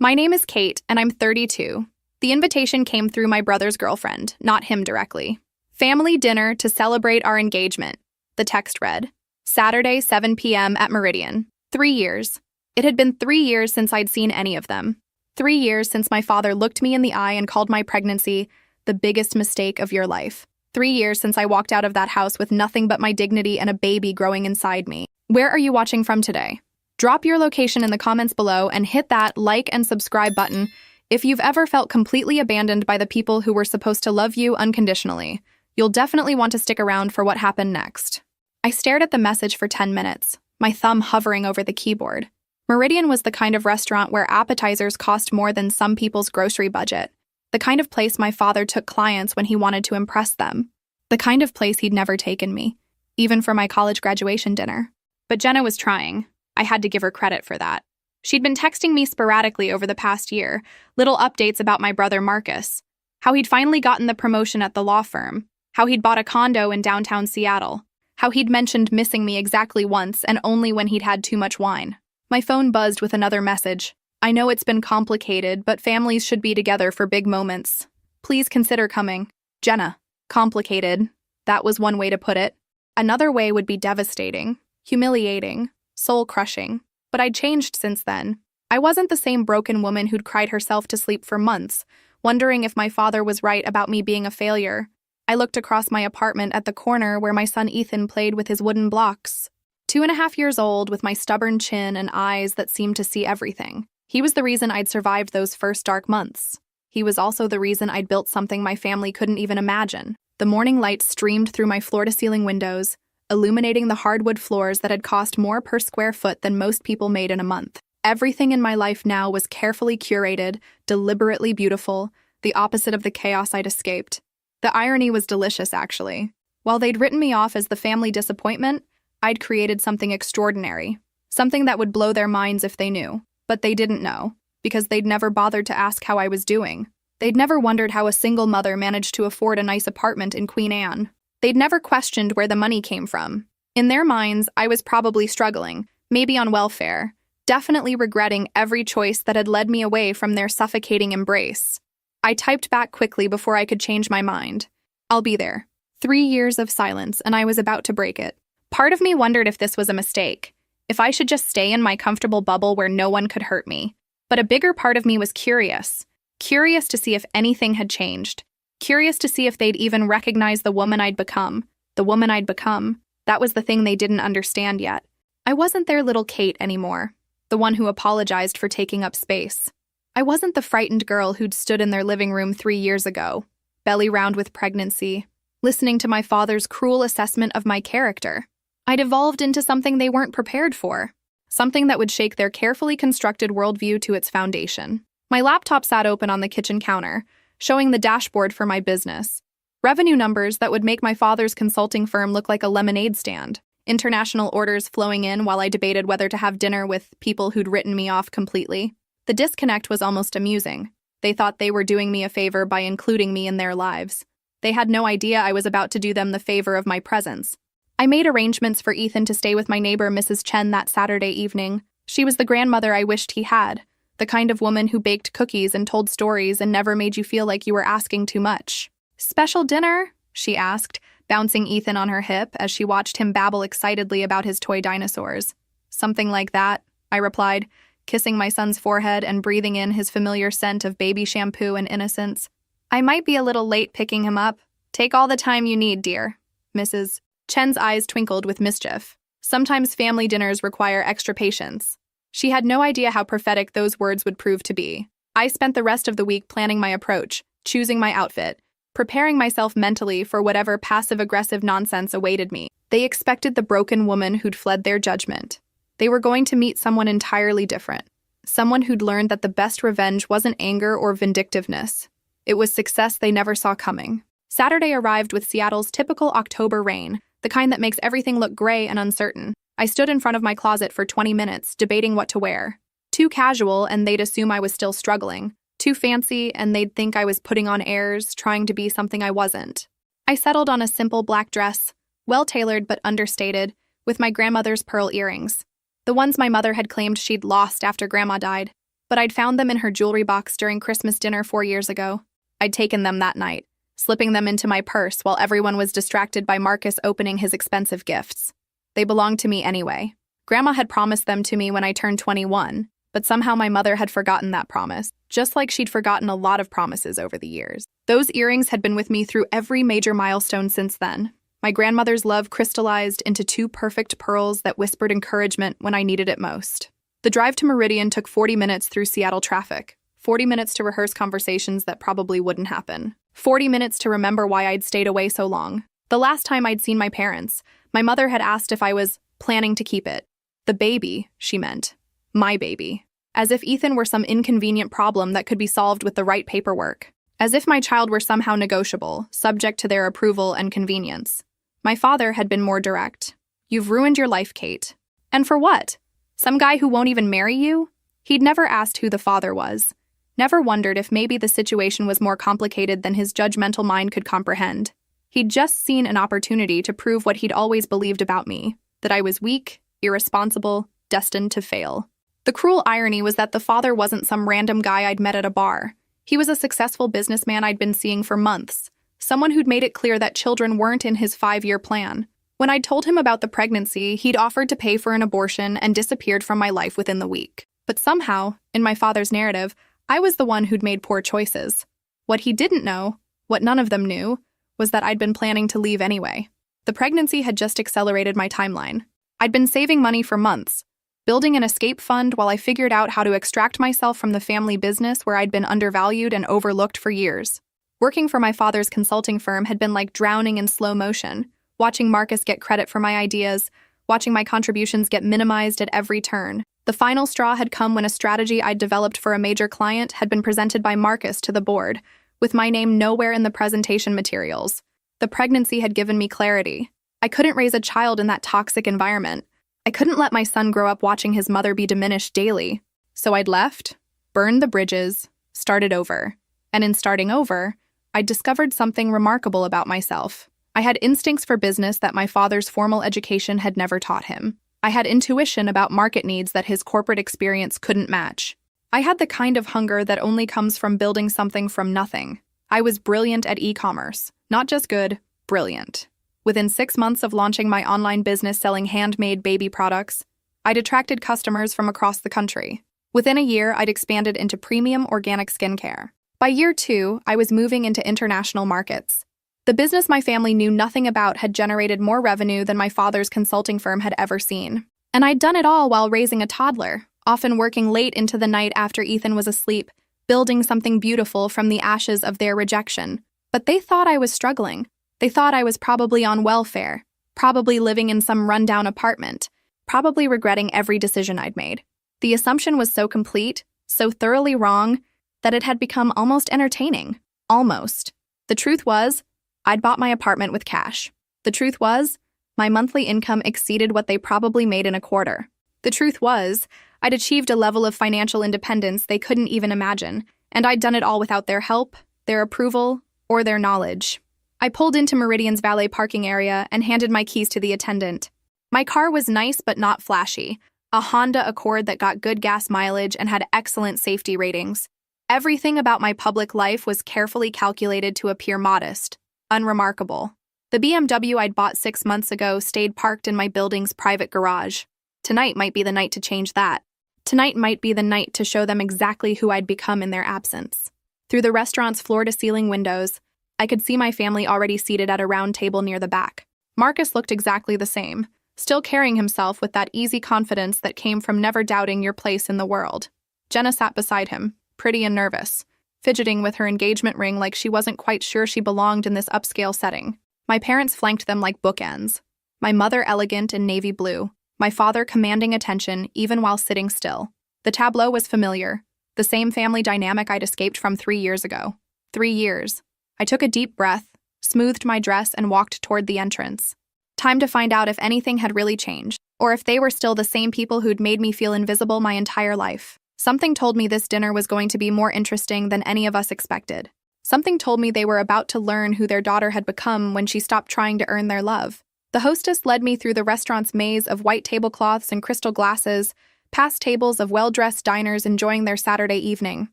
My name is Kate, and I'm 32. The invitation came through my brother's girlfriend, not him directly. Family dinner to celebrate our engagement. The text read, Saturday, 7 p.m. at Meridian. 3 years. It had been 3 years since I'd seen any of them. 3 years since my father looked me in the eye and called my pregnancy the biggest mistake of your life. 3 years since I walked out of that house with nothing but my dignity and a baby growing inside me. Where are you watching from today? Drop your location in the comments below and hit that like and subscribe button if you've ever felt completely abandoned by the people who were supposed to love you unconditionally. You'll definitely want to stick around for what happened next. I stared at the message for 10 minutes, my thumb hovering over the keyboard. Meridian was the kind of restaurant where appetizers cost more than some people's grocery budget. The kind of place my father took clients when he wanted to impress them. The kind of place he'd never taken me, even for my college graduation dinner. But Jenna was trying. I had to give her credit for that. She'd been texting me sporadically over the past year, little updates about my brother Marcus, how he'd finally gotten the promotion at the law firm, how he'd bought a condo in downtown Seattle, how he'd mentioned missing me exactly once and only when he'd had too much wine. My phone buzzed with another message. I know it's been complicated, but families should be together for big moments. Please consider coming. Jenna. Complicated. That was one way to put it. Another way would be devastating, humiliating, soul-crushing. But I'd changed since then. I wasn't the same broken woman who'd cried herself to sleep for months, wondering if my father was right about me being a failure. I looked across my apartment at the corner where my son Ethan played with his wooden blocks. 2.5 years old, with my stubborn chin and eyes that seemed to see everything. He was the reason I'd survived those first dark months. He was also the reason I'd built something my family couldn't even imagine. The morning light streamed through my floor-to-ceiling windows, illuminating the hardwood floors that had cost more per square foot than most people made in a month. Everything in my life now was carefully curated, deliberately beautiful, the opposite of the chaos I'd escaped. The irony was delicious, actually. While they'd written me off as the family disappointment, I'd created something extraordinary, something that would blow their minds if they knew. But they didn't know, because they'd never bothered to ask how I was doing. They'd never wondered how a single mother managed to afford a nice apartment in Queen Anne. They'd never questioned where the money came from. In their minds, I was probably struggling, maybe on welfare, definitely regretting every choice that had led me away from their suffocating embrace. I typed back quickly before I could change my mind. I'll be there. 3 years of silence, and I was about to break it. Part of me wondered if this was a mistake, if I should just stay in my comfortable bubble where no one could hurt me. But a bigger part of me was curious to see if anything had changed, curious to see if they'd even recognize the woman I'd become. The woman I'd become, that was the thing they didn't understand yet. I wasn't their little Kate anymore, the one who apologized for taking up space. I wasn't the frightened girl who'd stood in their living room 3 years ago, belly round with pregnancy, listening to my father's cruel assessment of my character. I'd evolved into something they weren't prepared for, something that would shake their carefully constructed worldview to its foundation. My laptop sat open on the kitchen counter, showing the dashboard for my business. Revenue numbers that would make my father's consulting firm look like a lemonade stand. International orders flowing in while I debated whether to have dinner with people who'd written me off completely. The disconnect was almost amusing. They thought they were doing me a favor by including me in their lives. They had no idea I was about to do them the favor of my presence. I made arrangements for Ethan to stay with my neighbor, Mrs. Chen, that Saturday evening. She was the grandmother I wished he had, the kind of woman who baked cookies and told stories and never made you feel like you were asking too much. "Special dinner?" she asked, bouncing Ethan on her hip as she watched him babble excitedly about his toy dinosaurs. "Something like that," I replied, kissing my son's forehead and breathing in his familiar scent of baby shampoo and innocence. "I might be a little late picking him up. Take all the time you need, dear." Mrs. Chen's eyes twinkled with mischief. Sometimes family dinners require extra patience. She had no idea how prophetic those words would prove to be. I spent the rest of the week planning my approach, choosing my outfit, preparing myself mentally for whatever passive-aggressive nonsense awaited me. They expected the broken woman who'd fled their judgment. They were going to meet someone entirely different, someone who'd learned that the best revenge wasn't anger or vindictiveness. It was success they never saw coming. Saturday arrived with Seattle's typical October rain, the kind that makes everything look gray and uncertain. I stood in front of my closet for 20 minutes, debating what to wear. Too casual, and they'd assume I was still struggling. Too fancy, and they'd think I was putting on airs, trying to be something I wasn't. I settled on a simple black dress, well-tailored but understated, with my grandmother's pearl earrings. The ones my mother had claimed she'd lost after Grandma died. but I'd found them in her jewelry box during Christmas dinner 4 years ago. I'd taken them that night, slipping them into my purse while everyone was distracted by Marcus opening his expensive gifts. They belonged to me anyway. Grandma had promised them to me when I turned 21, but somehow my mother had forgotten that promise, just like she'd forgotten a lot of promises over the years. Those earrings had been with me through every major milestone since then. My grandmother's love crystallized into 2 perfect pearls that whispered encouragement when I needed it most. The drive to Meridian took 40 minutes through Seattle traffic, 40 minutes to rehearse conversations that probably wouldn't happen, 40 minutes to remember why I'd stayed away so long. The last time I'd seen my parents, my mother had asked if I was planning to keep it. The baby, she meant. My baby. As if Ethan were some inconvenient problem that could be solved with the right paperwork. As if my child were somehow negotiable, subject to their approval and convenience. My father had been more direct. You've ruined your life, Kate. And for what? Some guy who won't even marry you? He'd never asked who the father was. Never wondered if maybe the situation was more complicated than his judgmental mind could comprehend. He'd just seen an opportunity to prove what he'd always believed about me, that I was weak, irresponsible, destined to fail. The cruel irony was that the father wasn't some random guy I'd met at a bar. He was a successful businessman I'd been seeing for months, someone who'd made it clear that children weren't in his 5-year plan. When I'd told him about the pregnancy, he'd offered to pay for an abortion and disappeared from my life within the week. But somehow, in my father's narrative, I was the one who'd made poor choices. What he didn't know, what none of them knew, was that I'd been planning to leave anyway. The pregnancy had just accelerated my timeline. I'd been saving money for months, building an escape fund while I figured out how to extract myself from the family business where I'd been undervalued and overlooked for years. Working for my father's consulting firm had been like drowning in slow motion, watching Marcus get credit for my ideas, watching my contributions get minimized at every turn. The final straw had come when a strategy I'd developed for a major client had been presented by Marcus to the board, with my name nowhere in the presentation materials. The pregnancy had given me clarity. I couldn't raise a child in that toxic environment. I couldn't let my son grow up watching his mother be diminished daily. So I'd left, burned the bridges, started over. And in starting over, I'd discovered something remarkable about myself. I had instincts for business that my father's formal education had never taught him. I had intuition about market needs that his corporate experience couldn't match. I had the kind of hunger that only comes from building something from nothing. I was brilliant at e-commerce. Not just good, brilliant. Within 6 months of launching my online business selling handmade baby products, I'd attracted customers from across the country. Within a year, I'd expanded into premium organic skincare. By year 2, I was moving into international markets. The business my family knew nothing about had generated more revenue than my father's consulting firm had ever seen. And I'd done it all while raising a toddler, often working late into the night after Ethan was asleep, building something beautiful from the ashes of their rejection. But they thought I was struggling. They thought I was probably on welfare, probably living in some rundown apartment, probably regretting every decision I'd made. The assumption was so complete, so thoroughly wrong, that it had become almost entertaining. Almost. The truth was, I'd bought my apartment with cash. The truth was, my monthly income exceeded what they probably made in a quarter. The truth was, I'd achieved a level of financial independence they couldn't even imagine, and I'd done it all without their help, their approval, or their knowledge. I pulled into Meridian's valet parking area and handed my keys to the attendant. My car was nice but not flashy, a Honda Accord that got good gas mileage and had excellent safety ratings. Everything about my public life was carefully calculated to appear modest, unremarkable. The BMW I'd bought 6 months ago stayed parked in my building's private garage. Tonight might be the night to change that. Tonight might be the night to show them exactly who I'd become in their absence. Through the restaurant's floor-to-ceiling windows, I could see my family already seated at a round table near the back. Marcus looked exactly the same, still carrying himself with that easy confidence that came from never doubting your place in the world. Jenna sat beside him, pretty and nervous, fidgeting with her engagement ring like she wasn't quite sure she belonged in this upscale setting. My parents flanked them like bookends. My mother elegant in navy blue, my father commanding attention even while sitting still. The tableau was familiar, the same family dynamic I'd escaped from 3 years ago. 3 years. I took a deep breath, smoothed my dress, and walked toward the entrance. Time to find out if anything had really changed, or if they were still the same people who'd made me feel invisible my entire life. Something told me this dinner was going to be more interesting than any of us expected. Something told me they were about to learn who their daughter had become when she stopped trying to earn their love. The hostess led me through the restaurant's maze of white tablecloths and crystal glasses past tables of well-dressed diners enjoying their Saturday evening.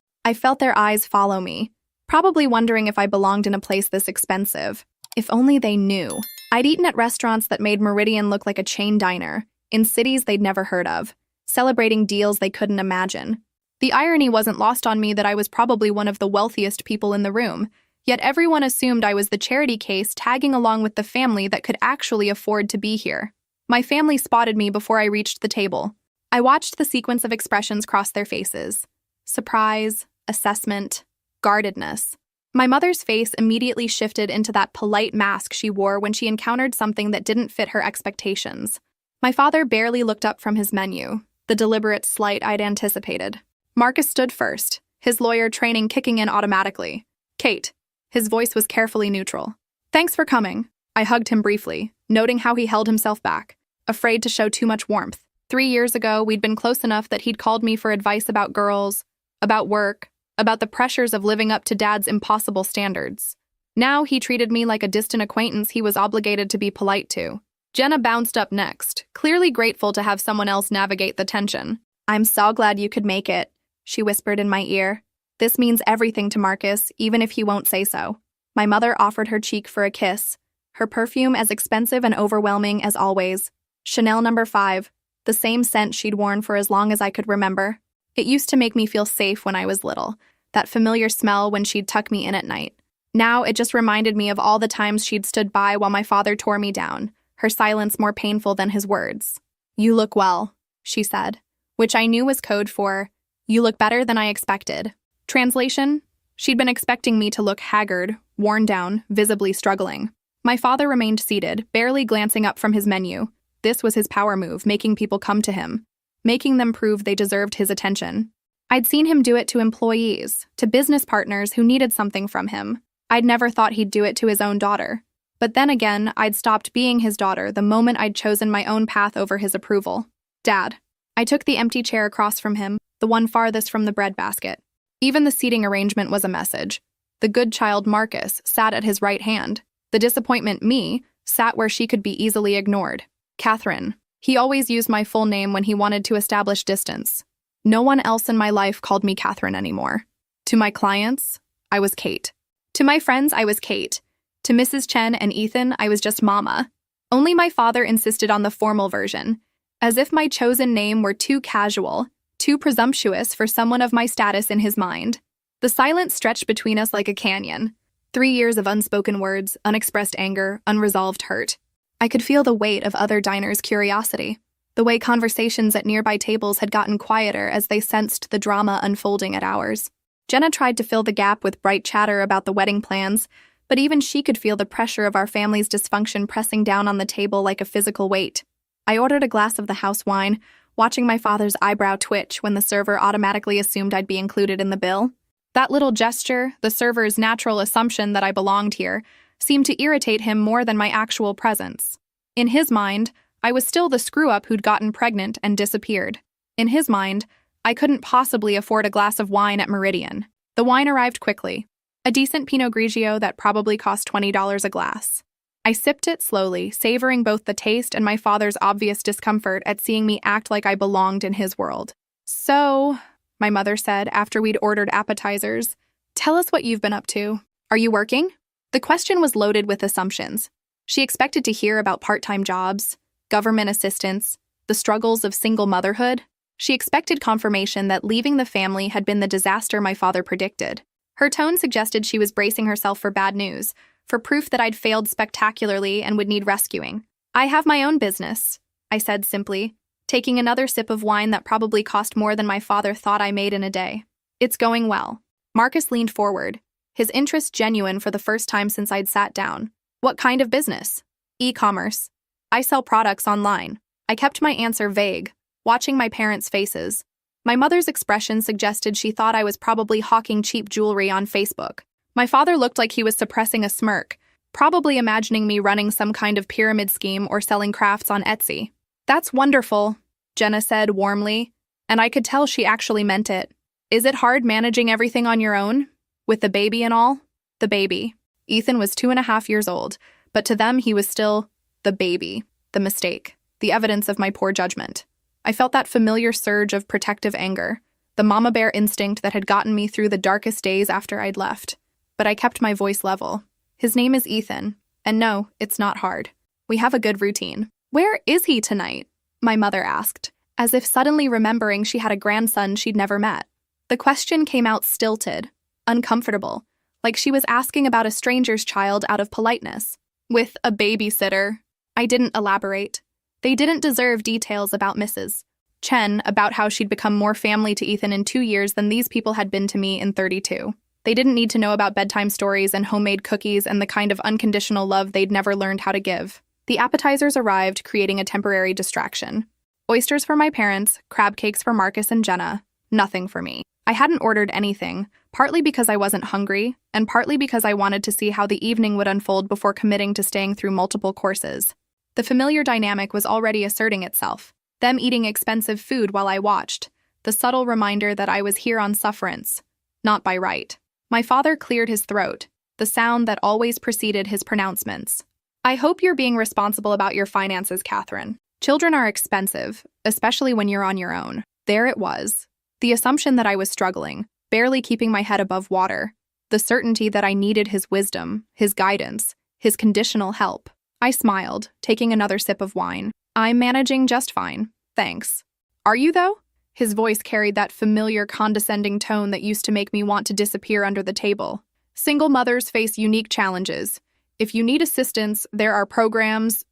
I felt their eyes follow me, probably wondering if I belonged in a place this expensive. If only they knew. I'd eaten at restaurants that made Meridian look like a chain diner, in cities they'd never heard of, celebrating deals they couldn't imagine. The irony wasn't lost on me that I was probably one of the wealthiest people in the room, yet everyone assumed I was the charity case tagging along with the family that could actually afford to be here. My family spotted me before I reached the table. I watched the sequence of expressions cross their faces. Surprise, assessment, guardedness. My mother's face immediately shifted into that polite mask she wore when she encountered something that didn't fit her expectations. My father barely looked up from his menu, the deliberate slight I'd anticipated. Marcus stood first, his lawyer training kicking in automatically. Kate. His voice was carefully neutral. Thanks for coming. I hugged him briefly, noting how he held himself back, afraid to show too much warmth. 3 years ago, we'd been close enough that he'd called me for advice about girls, about work, about the pressures of living up to Dad's impossible standards. Now he treated me like a distant acquaintance he was obligated to be polite to. Jenna bounced up next, clearly grateful to have someone else navigate the tension. I'm so glad you could make it, she whispered in my ear. This means everything to Marcus, even if he won't say so. My mother offered her cheek for a kiss, her perfume as expensive and overwhelming as always. Chanel No. 5, the same scent she'd worn for as long as I could remember. It used to make me feel safe when I was little, that familiar smell when she'd tuck me in at night. Now it just reminded me of all the times she'd stood by while my father tore me down, her silence more painful than his words. You look well, she said, which I knew was code for, you look better than I expected. Translation? She'd been expecting me to look haggard, worn down, visibly struggling. My father remained seated, barely glancing up from his menu. This was his power move, making people come to him, making them prove they deserved his attention. I'd seen him do it to employees, to business partners who needed something from him. I'd never thought he'd do it to his own daughter. But then again, I'd stopped being his daughter the moment I'd chosen my own path over his approval. Dad. I took the empty chair across from him, the one farthest from the breadbasket. Even the seating arrangement was a message. The good child Marcus sat at his right hand. The disappointment me sat where she could be easily ignored. Catherine. He always used my full name when he wanted to establish distance. No one else in my life called me Catherine anymore. To my clients, I was Kate. To my friends, I was Kate. To Mrs. Chen and Ethan, I was just Mama. Only my father insisted on the formal version, as if my chosen name were too casual, too presumptuous for someone of my status in his mind. The silence stretched between us like a canyon. 3 years of unspoken words, unexpressed anger, unresolved hurt. I could feel the weight of other diners' curiosity, the way conversations at nearby tables had gotten quieter as they sensed the drama unfolding at ours. Jenna tried to fill the gap with bright chatter about the wedding plans, but even she could feel the pressure of our family's dysfunction pressing down on the table like a physical weight. I ordered a glass of the house wine, watching my father's eyebrow twitch when the server automatically assumed I'd be included in the bill. That little gesture, the server's natural assumption that I belonged here, seemed to irritate him more than my actual presence. In his mind, I was still the screw-up who'd gotten pregnant and disappeared. In his mind, I couldn't possibly afford a glass of wine at Meridian. The wine arrived quickly. A decent Pinot Grigio that probably cost $20 a glass. I sipped it slowly, savoring both the taste and my father's obvious discomfort at seeing me act like I belonged in his world. So, my mother said after we'd ordered appetizers, tell us what you've been up to. Are you working? The question was loaded with assumptions. She expected to hear about part-time jobs, government assistance, the struggles of single motherhood. She expected confirmation that leaving the family had been the disaster my father predicted. Her tone suggested she was bracing herself for bad news, for proof that I'd failed spectacularly and would need rescuing. I have my own business, I said simply, taking another sip of wine that probably cost more than my father thought I made in a day. It's going well. Marcus leaned forward, his interest genuine for the first time since I'd sat down. What kind of business? E-commerce. I sell products online. I kept my answer vague, watching my parents' faces. My mother's expression suggested she thought I was probably hawking cheap jewelry on Facebook. My father looked like he was suppressing a smirk, probably imagining me running some kind of pyramid scheme or selling crafts on Etsy. That's wonderful, Jenna said warmly, and I could tell she actually meant it. Is it hard managing everything on your own? With the baby and all? The baby. Ethan was 2.5 years old, but to them he was still the baby, the mistake, the evidence of my poor judgment. I felt that familiar surge of protective anger, the mama bear instinct that had gotten me through the darkest days after I'd left. But I kept my voice level. His name is Ethan, and no, it's not hard. We have a good routine. Where is he tonight? My mother asked, as if suddenly remembering she had a grandson she'd never met. The question came out stilted, uncomfortable, like she was asking about a stranger's child out of politeness. With a babysitter. I didn't elaborate. They didn't deserve details about Mrs. Chen, about how she'd become more family to Ethan in 2 years than these people had been to me in 32. They didn't need to know about bedtime stories and homemade cookies and the kind of unconditional love they'd never learned how to give. The appetizers arrived, creating a temporary distraction. Oysters for my parents, crab cakes for Marcus and Jenna. Nothing for me. I hadn't ordered anything, partly because I wasn't hungry, and partly because I wanted to see how the evening would unfold before committing to staying through multiple courses. The familiar dynamic was already asserting itself. Them eating expensive food while I watched. The subtle reminder that I was here on sufferance, not by right. My father cleared his throat, the sound that always preceded his pronouncements. I hope you're being responsible about your finances, Catherine. Children are expensive, especially when you're on your own. There it was. The assumption that I was struggling, barely keeping my head above water. The certainty that I needed his wisdom, his guidance, his conditional help. I smiled, taking another sip of wine. I'm managing just fine, thanks. Are you, though? His voice carried that familiar condescending tone that used to make me want to disappear under the table. Single mothers face unique challenges. If you need assistance, there are programs,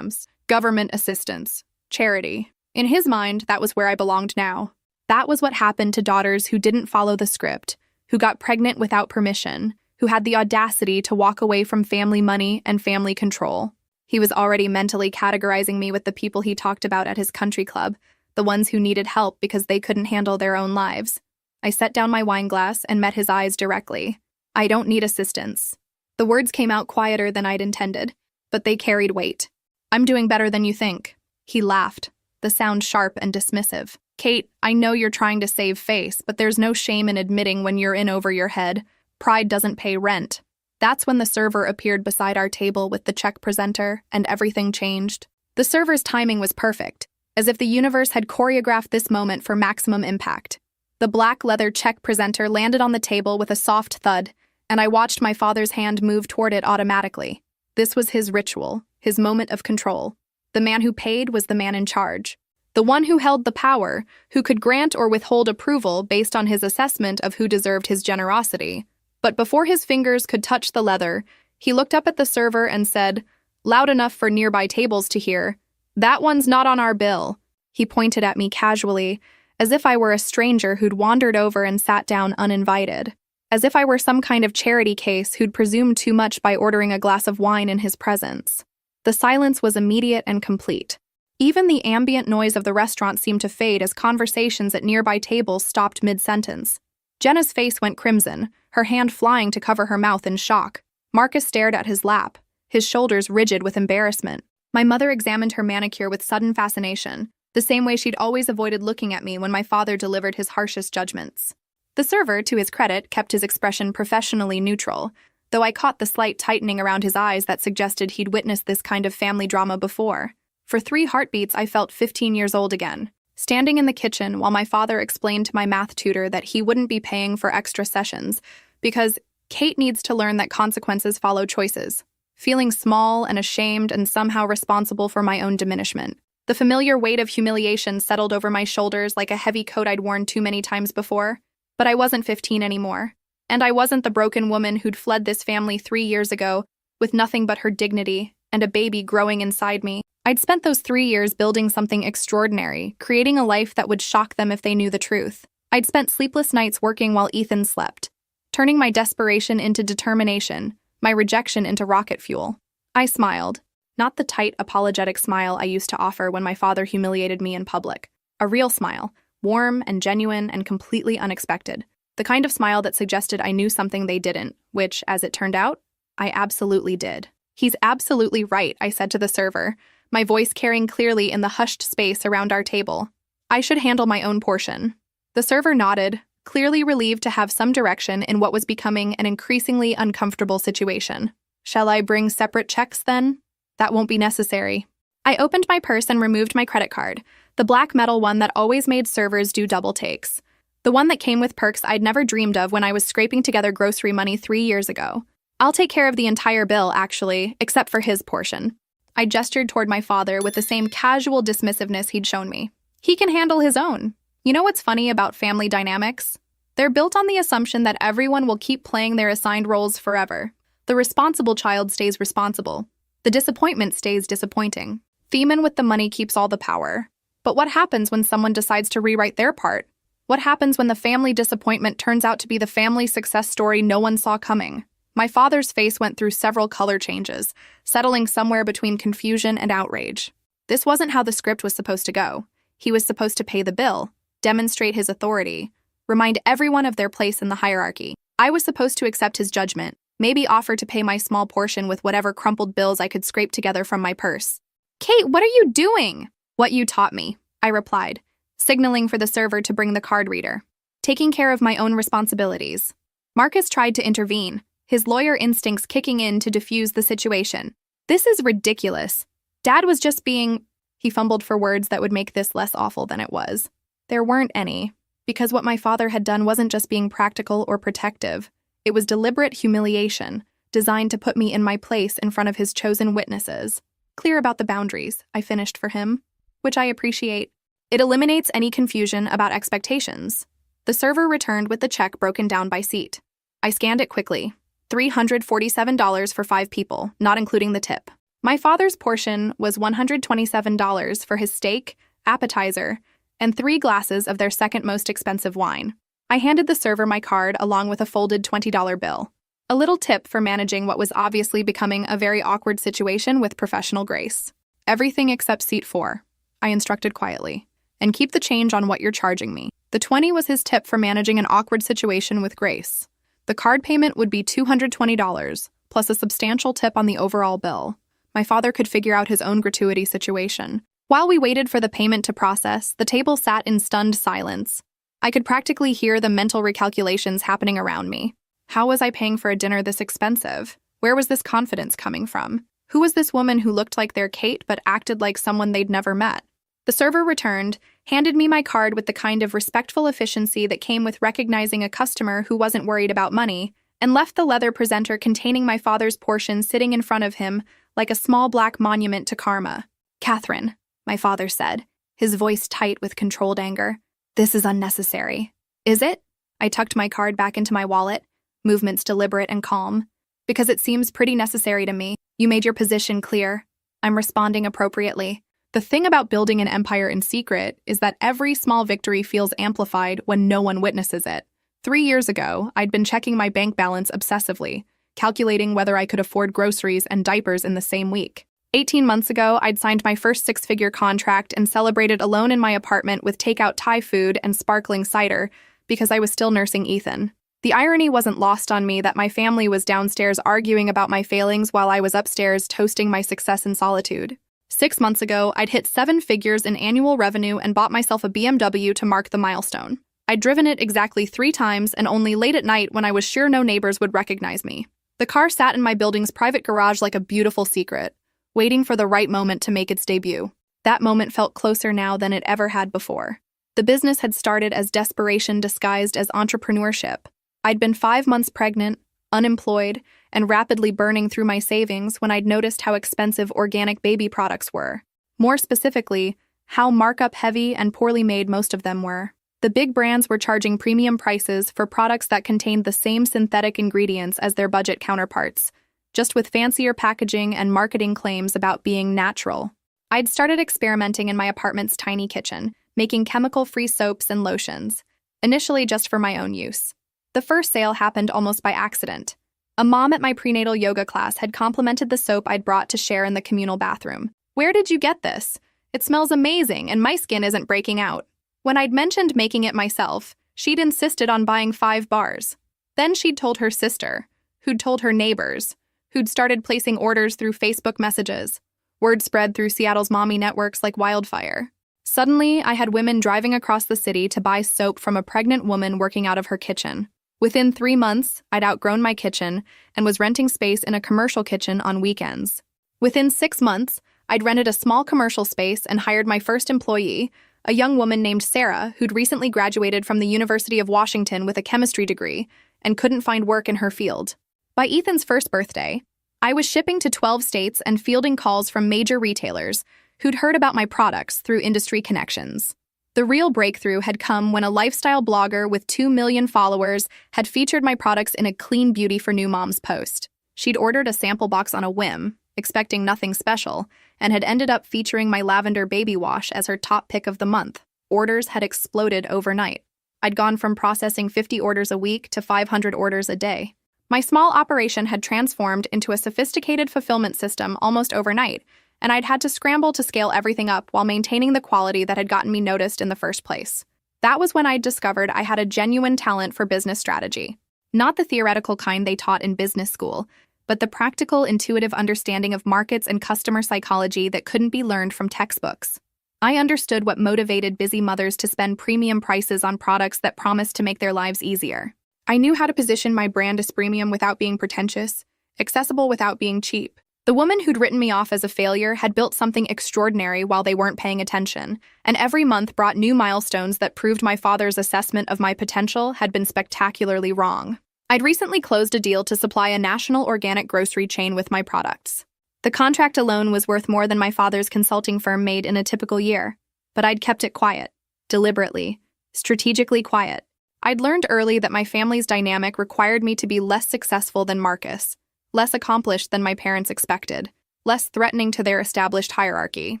government assistance, charity. In his mind, that was where I belonged now. That was what happened to daughters who didn't follow the script, who got pregnant without permission, who had the audacity to walk away from family money and family control. He was already mentally categorizing me with the people he talked about at his country club, the ones who needed help because they couldn't handle their own lives. I set down my wine glass and met his eyes directly. I don't need assistance. The words came out quieter than I'd intended, but they carried weight. I'm doing better than you think. He laughed, the sound sharp and dismissive. Kate, I know you're trying to save face, but there's no shame in admitting when you're in over your head. Pride doesn't pay rent. That's when the server appeared beside our table with the check presenter, and everything changed. The server's timing was perfect, as if the universe had choreographed this moment for maximum impact. The black leather check presenter landed on the table with a soft thud, and I watched my father's hand move toward it automatically. This was his ritual, his moment of control. The man who paid was the man in charge. The one who held the power, who could grant or withhold approval based on his assessment of who deserved his generosity. But before his fingers could touch the leather, he looked up at the server and said, loud enough for nearby tables to hear, "That one's not on our bill." He pointed at me casually, as if I were a stranger who'd wandered over and sat down uninvited. As if I were some kind of charity case who'd presumed too much by ordering a glass of wine in his presence. The silence was immediate and complete. Even the ambient noise of the restaurant seemed to fade as conversations at nearby tables stopped mid-sentence. Jenna's face went crimson, her hand flying to cover her mouth in shock. Marcus stared at his lap, his shoulders rigid with embarrassment. My mother examined her manicure with sudden fascination, the same way she'd always avoided looking at me when my father delivered his harshest judgments. The server, to his credit, kept his expression professionally neutral, though I caught the slight tightening around his eyes that suggested he'd witnessed this kind of family drama before. For 3 heartbeats, I felt 15 years old again, standing in the kitchen while my father explained to my math tutor that he wouldn't be paying for extra sessions because Kate needs to learn that consequences follow choices, feeling small and ashamed and somehow responsible for my own diminishment. The familiar weight of humiliation settled over my shoulders like a heavy coat I'd worn too many times before. But I wasn't 15 anymore, and I wasn't the broken woman who'd fled this family 3 years ago with nothing but her dignity and a baby growing inside me. I'd spent those 3 years building something extraordinary, creating a life that would shock them if they knew the truth. I'd spent sleepless nights working while Ethan slept, turning my desperation into determination, my rejection into rocket fuel. I smiled, not the tight, apologetic smile I used to offer when my father humiliated me in public. A real smile, warm and genuine and completely unexpected. The kind of smile that suggested I knew something they didn't, which, as it turned out, I absolutely did. He's absolutely right, I said to the server, my voice carrying clearly in the hushed space around our table. I should handle my own portion. The server nodded, clearly relieved to have some direction in what was becoming an increasingly uncomfortable situation. Shall I bring separate checks then? That won't be necessary. I opened my purse and removed my credit card, the black metal one that always made servers do double takes. The one that came with perks I'd never dreamed of when I was scraping together grocery money 3 years ago. I'll take care of the entire bill, actually, except for his portion. I gestured toward my father with the same casual dismissiveness he'd shown me. He can handle his own. You know what's funny about family dynamics? They're built on the assumption that everyone will keep playing their assigned roles forever. The responsible child stays responsible. The disappointment stays disappointing. The man with the money keeps all the power. But what happens when someone decides to rewrite their part? What happens when the family disappointment turns out to be the family success story no one saw coming? My father's face went through several color changes, settling somewhere between confusion and outrage. This wasn't how the script was supposed to go. He was supposed to pay the bill, demonstrate his authority, remind everyone of their place in the hierarchy. I was supposed to accept his judgment, maybe offer to pay my small portion with whatever crumpled bills I could scrape together from my purse. "Kate, what are you doing?" "What you taught me," I replied, signaling for the server to bring the card reader. Taking care of my own responsibilities. Marcus tried to intervene, his lawyer instincts kicking in to defuse the situation. "This is ridiculous. Dad was just being—" He fumbled for words that would make this less awful than it was. There weren't any, because what my father had done wasn't just being practical or protective. It was deliberate humiliation, designed to put me in my place in front of his chosen witnesses. Clear about the boundaries, I finished for him, which I appreciate. It eliminates any confusion about expectations. The server returned with the check broken down by seat. I scanned it quickly. $347 for 5 people, not including the tip. My father's portion was $127 for his steak, appetizer, and 3 glasses of their second most expensive wine. I handed the server my card along with a folded $20 bill. A little tip for managing what was obviously becoming a very awkward situation with professional grace. "Everything except seat 4, I instructed quietly. "And keep the change on what you're charging me." The 20 was his tip for managing an awkward situation with grace. The card payment would be $220, plus a substantial tip on the overall bill. My father could figure out his own gratuity situation. While we waited for the payment to process, the table sat in stunned silence. I could practically hear the mental recalculations happening around me. How was I paying for a dinner this expensive? Where was this confidence coming from? Who was this woman who looked like their Kate but acted like someone they'd never met? The server returned, handed me my card with the kind of respectful efficiency that came with recognizing a customer who wasn't worried about money, and left the leather presenter containing my father's portion sitting in front of him like a small black monument to karma. "Catherine," my father said, his voice tight with controlled anger, "this is unnecessary." "Is it?" I tucked my card back into my wallet, movements deliberate and calm. "Because it seems pretty necessary to me. You made your position clear. I'm responding appropriately. The thing about building an empire in secret is that every small victory feels amplified when no one witnesses it. 3 years ago, I'd been checking my bank balance obsessively, calculating whether I could afford groceries and diapers in the same week. 18 months ago, I'd signed my first 6-figure contract and celebrated alone in my apartment with takeout Thai food and sparkling cider because I was still nursing Ethan. The irony wasn't lost on me that my family was downstairs arguing about my failings while I was upstairs toasting my success in solitude. 6 months ago, I'd hit 7 figures in annual revenue and bought myself a BMW to mark the milestone. I'd driven it exactly 3 times and only late at night when I was sure no neighbors would recognize me. The car sat in my building's private garage like a beautiful secret, waiting for the right moment to make its debut. That moment felt closer now than it ever had before. The business had started as desperation disguised as entrepreneurship. I'd been 5 months pregnant, unemployed, and rapidly burning through my savings when I'd noticed how expensive organic baby products were. More specifically, how markup-heavy and poorly made most of them were. The big brands were charging premium prices for products that contained the same synthetic ingredients as their budget counterparts, just with fancier packaging and marketing claims about being natural. I'd started experimenting in my apartment's tiny kitchen, making chemical-free soaps and lotions, initially just for my own use. The first sale happened almost by accident. A mom at my prenatal yoga class had complimented the soap I'd brought to share in the communal bathroom. "Where did you get this? It smells amazing and my skin isn't breaking out." When I'd mentioned making it myself, she'd insisted on buying 5 bars. Then she'd told her sister, who'd told her neighbors, who'd started placing orders through Facebook messages. Word spread through Seattle's mommy networks like wildfire. Suddenly, I had women driving across the city to buy soap from a pregnant woman working out of her kitchen. Within 3 months, I'd outgrown my kitchen and was renting space in a commercial kitchen on weekends. Within 6 months, I'd rented a small commercial space and hired my first employee, a young woman named Sarah, who'd recently graduated from the University of Washington with a chemistry degree and couldn't find work in her field. By Ethan's first birthday, I was shipping to 12 states and fielding calls from major retailers who'd heard about my products through industry connections. The real breakthrough had come when a lifestyle blogger with 2 million followers had featured my products in a Clean Beauty for New Moms post. She'd ordered a sample box on a whim, expecting nothing special, and had ended up featuring my lavender baby wash as her top pick of the month. Orders had exploded overnight. I'd gone from processing 50 orders a week to 500 orders a day. My small operation had transformed into a sophisticated fulfillment system almost overnight, and I'd had to scramble to scale everything up while maintaining the quality that had gotten me noticed in the first place. That was when I'd discovered I had a genuine talent for business strategy. Not the theoretical kind they taught in business school, but the practical, intuitive understanding of markets and customer psychology that couldn't be learned from textbooks. I understood what motivated busy mothers to spend premium prices on products that promised to make their lives easier. I knew how to position my brand as premium without being pretentious, accessible without being cheap. The woman who'd written me off as a failure had built something extraordinary while they weren't paying attention, and every month brought new milestones that proved my father's assessment of my potential had been spectacularly wrong. I'd recently closed a deal to supply a national organic grocery chain with my products. The contract alone was worth more than my father's consulting firm made in a typical year, but I'd kept it quiet, deliberately, strategically quiet. I'd learned early that my family's dynamic required me to be less successful than Marcus, less accomplished than my parents expected, less threatening to their established hierarchy.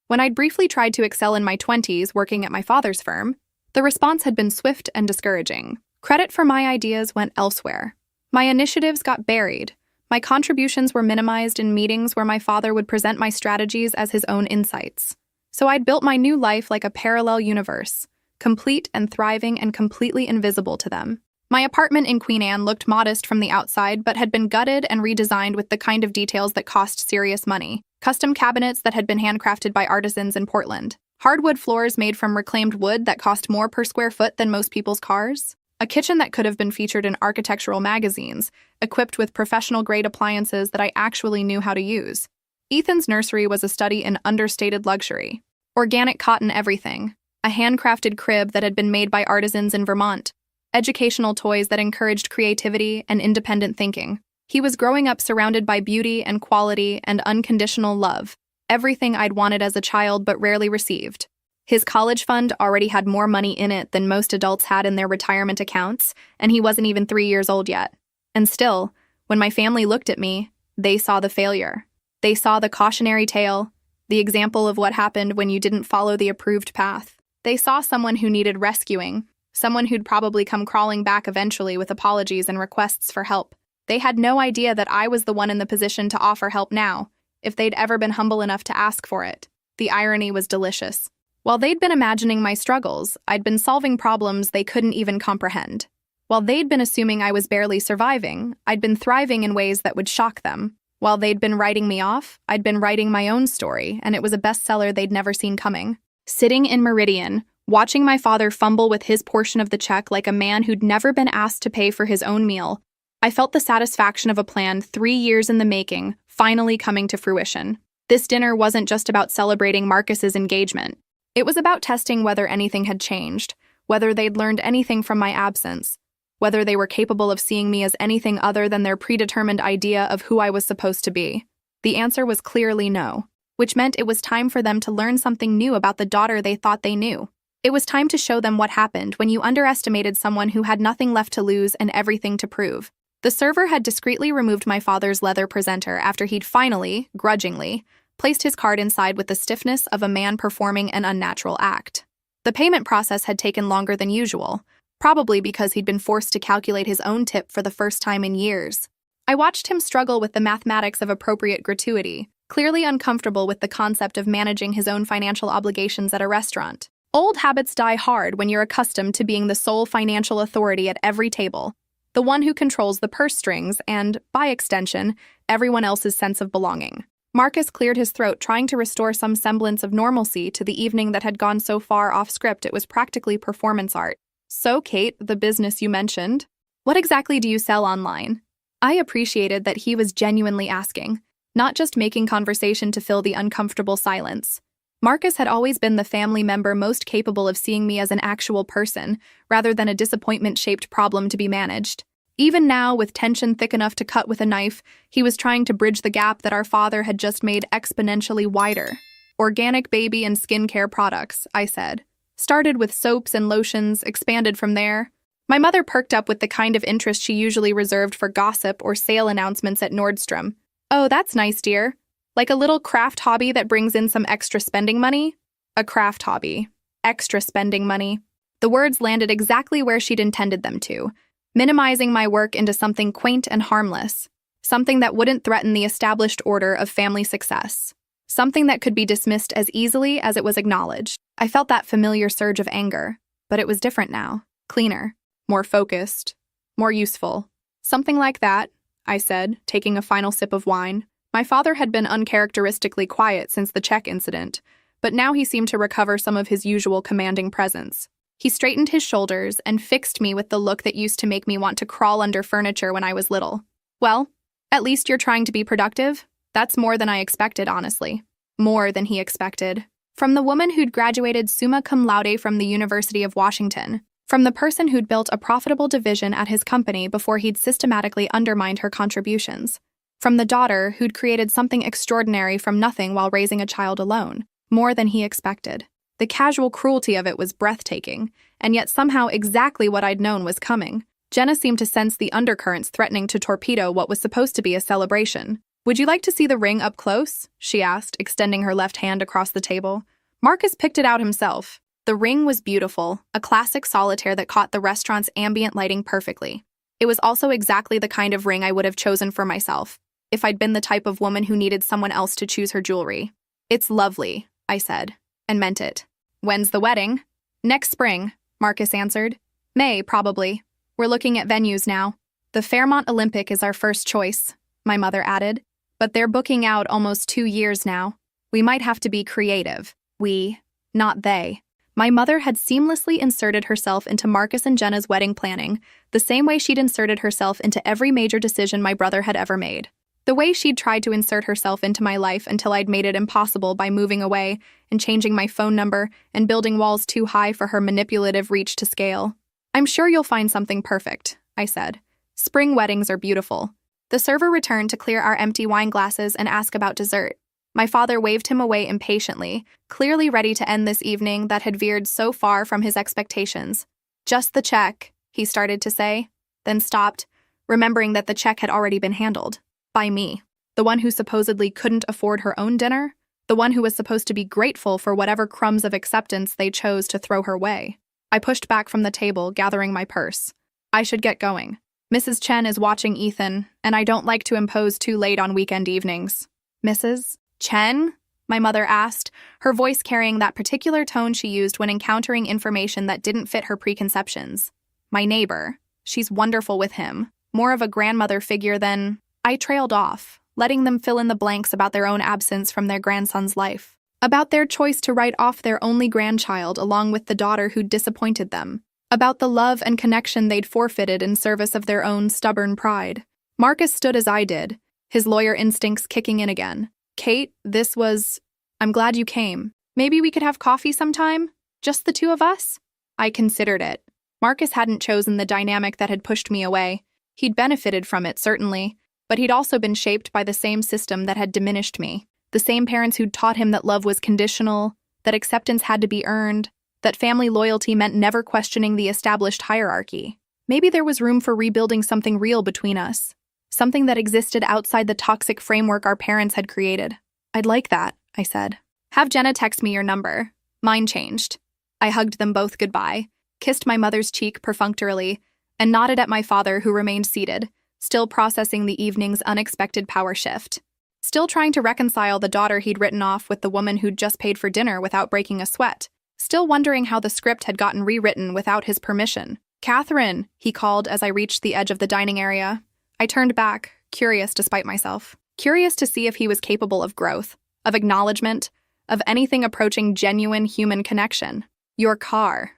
When I'd briefly tried to excel in my 20s working at my father's firm, the response had been swift and discouraging. Credit for my ideas went elsewhere. My initiatives got buried. My contributions were minimized in meetings where my father would present my strategies as his own insights. So I'd built my new life like a parallel universe, complete and thriving and completely invisible to them. My apartment in Queen Anne looked modest from the outside, but had been gutted and redesigned with the kind of details that cost serious money. Custom cabinets that had been handcrafted by artisans in Portland. Hardwood floors made from reclaimed wood that cost more per square foot than most people's cars. A kitchen that could have been featured in architectural magazines, equipped with professional-grade appliances that I actually knew how to use. Ethan's nursery was a study in understated luxury. Organic cotton everything. A handcrafted crib that had been made by artisans in Vermont. Educational toys that encouraged creativity and independent thinking. He was growing up surrounded by beauty and quality and unconditional love, everything I'd wanted as a child but rarely received. His college fund already had more money in it than most adults had in their retirement accounts, and he wasn't even 3 years old yet. And still, when my family looked at me, they saw the failure. They saw the cautionary tale, the example of what happened when you didn't follow the approved path. They saw someone who needed rescuing, someone who'd probably come crawling back eventually with apologies and requests for help. They had no idea that I was the one in the position to offer help now, if they'd ever been humble enough to ask for it. The irony was delicious. While they'd been imagining my struggles, I'd been solving problems they couldn't even comprehend. While they'd been assuming I was barely surviving, I'd been thriving in ways that would shock them. While they'd been writing me off, I'd been writing my own story, and it was a bestseller they'd never seen coming. Sitting in Meridian, watching my father fumble with his portion of the check like a man who'd never been asked to pay for his own meal, I felt the satisfaction of a plan 3 years in the making finally coming to fruition. This dinner wasn't just about celebrating Marcus's engagement. It was about testing whether anything had changed, whether they'd learned anything from my absence, whether they were capable of seeing me as anything other than their predetermined idea of who I was supposed to be. The answer was clearly no, which meant it was time for them to learn something new about the daughter they thought they knew. It was time to show them what happened when you underestimated someone who had nothing left to lose and everything to prove. The server had discreetly removed my father's leather presenter after he'd finally, grudgingly, placed his card inside with the stiffness of a man performing an unnatural act. The payment process had taken longer than usual, probably because he'd been forced to calculate his own tip for the first time in years. I watched him struggle with the mathematics of appropriate gratuity, clearly uncomfortable with the concept of managing his own financial obligations at a restaurant. Old habits die hard when you're accustomed to being the sole financial authority at every table, the one who controls the purse strings and, by extension, everyone else's sense of belonging. Marcus cleared his throat, trying to restore some semblance of normalcy to the evening that had gone so far off script it was practically performance art. So, Kate, the business you mentioned, what exactly do you sell online? I appreciated that he was genuinely asking. not just making conversation to fill the uncomfortable silence. Marcus had always been the family member most capable of seeing me as an actual person, rather than a disappointment-shaped problem to be managed. Even now, with tension thick enough to cut with a knife, he was trying to bridge the gap that our father had just made exponentially wider. Organic baby and skincare products, I said. Started with soaps and lotions, expanded from there. My mother perked up with the kind of interest she usually reserved for gossip or sale announcements at Nordstrom. Oh, that's nice, dear. Like a little craft hobby that brings in some extra spending money? A craft hobby. Extra spending money. The words landed exactly where she'd intended them to, minimizing my work into something quaint and harmless, something that wouldn't threaten the established order of family success, something that could be dismissed as easily as it was acknowledged. I felt that familiar surge of anger, but it was different now, cleaner, more focused, more useful. Something like that, I said, taking a final sip of wine. My father had been uncharacteristically quiet since the check incident, but now he seemed to recover some of his usual commanding presence. He straightened his shoulders and fixed me with the look that used to make me want to crawl under furniture when I was little. Well, at least you're trying to be productive. That's more than I expected, honestly. More than he expected. From the woman who'd graduated summa cum laude from the University of Washington. From the person who'd built a profitable division at his company before he'd systematically undermined her contributions. From the daughter who'd created something extraordinary from nothing while raising a child alone. More than he expected. The casual cruelty of it was breathtaking, and yet somehow exactly what I'd known was coming. Jenna seemed to sense the undercurrents threatening to torpedo what was supposed to be a celebration. Would you like to see the ring up close? She asked, extending her left hand across the table. Marcus picked it out himself. The ring was beautiful, a classic solitaire that caught the restaurant's ambient lighting perfectly. It was also exactly the kind of ring I would have chosen for myself, if I'd been the type of woman who needed someone else to choose her jewelry. It's lovely, I said, and meant it. When's the wedding? Next spring, Marcus answered. May, probably. We're looking at venues now. The Fairmont Olympic is our first choice, my mother added. But they're booking out almost 2 years now. We might have to be creative. We, not they. My mother had seamlessly inserted herself into Marcus and Jenna's wedding planning, the same way she'd inserted herself into every major decision my brother had ever made. The way she'd tried to insert herself into my life until I'd made it impossible by moving away and changing my phone number and building walls too high for her manipulative reach to scale. I'm sure you'll find something perfect, I said. Spring weddings are beautiful. The server returned to clear our empty wine glasses and ask about dessert. My father waved him away impatiently, clearly ready to end this evening that had veered so far from his expectations. Just the check, he started to say, then stopped, remembering that the check had already been handled. By me. The one who supposedly couldn't afford her own dinner? The one who was supposed to be grateful for whatever crumbs of acceptance they chose to throw her way. I pushed back from the table, gathering my purse. I should get going. Mrs. Chen is watching Ethan, and I don't like to impose too late on weekend evenings. Mrs. Chen? My mother asked, her voice carrying that particular tone she used when encountering information that didn't fit her preconceptions. My neighbor. She's wonderful with him. More of a grandmother figure than... I trailed off, letting them fill in the blanks about their own absence from their grandson's life. About their choice to write off their only grandchild along with the daughter who'd disappointed them. About the love and connection they'd forfeited in service of their own stubborn pride. Marcus stood as I did, his lawyer instincts kicking in again. Kate, I'm glad you came. Maybe we could have coffee sometime? Just the two of us? I considered it. Marcus hadn't chosen the dynamic that had pushed me away. He'd benefited from it, certainly. But he'd also been shaped by the same system that had diminished me. The same parents who'd taught him that love was conditional, that acceptance had to be earned, that family loyalty meant never questioning the established hierarchy. Maybe there was room for rebuilding something real between us. Something that existed outside the toxic framework our parents had created. I'd like that, I said. Have Jenna text me your number. Mine changed. I hugged them both goodbye, kissed my mother's cheek perfunctorily, and nodded at my father who remained seated, still processing the evening's unexpected power shift. Still trying to reconcile the daughter he'd written off with the woman who'd just paid for dinner without breaking a sweat. Still wondering how the script had gotten rewritten without his permission. Catherine, he called as I reached the edge of the dining area. I turned back, curious despite myself. Curious to see if he was capable of growth, of acknowledgement, of anything approaching genuine human connection. Your car.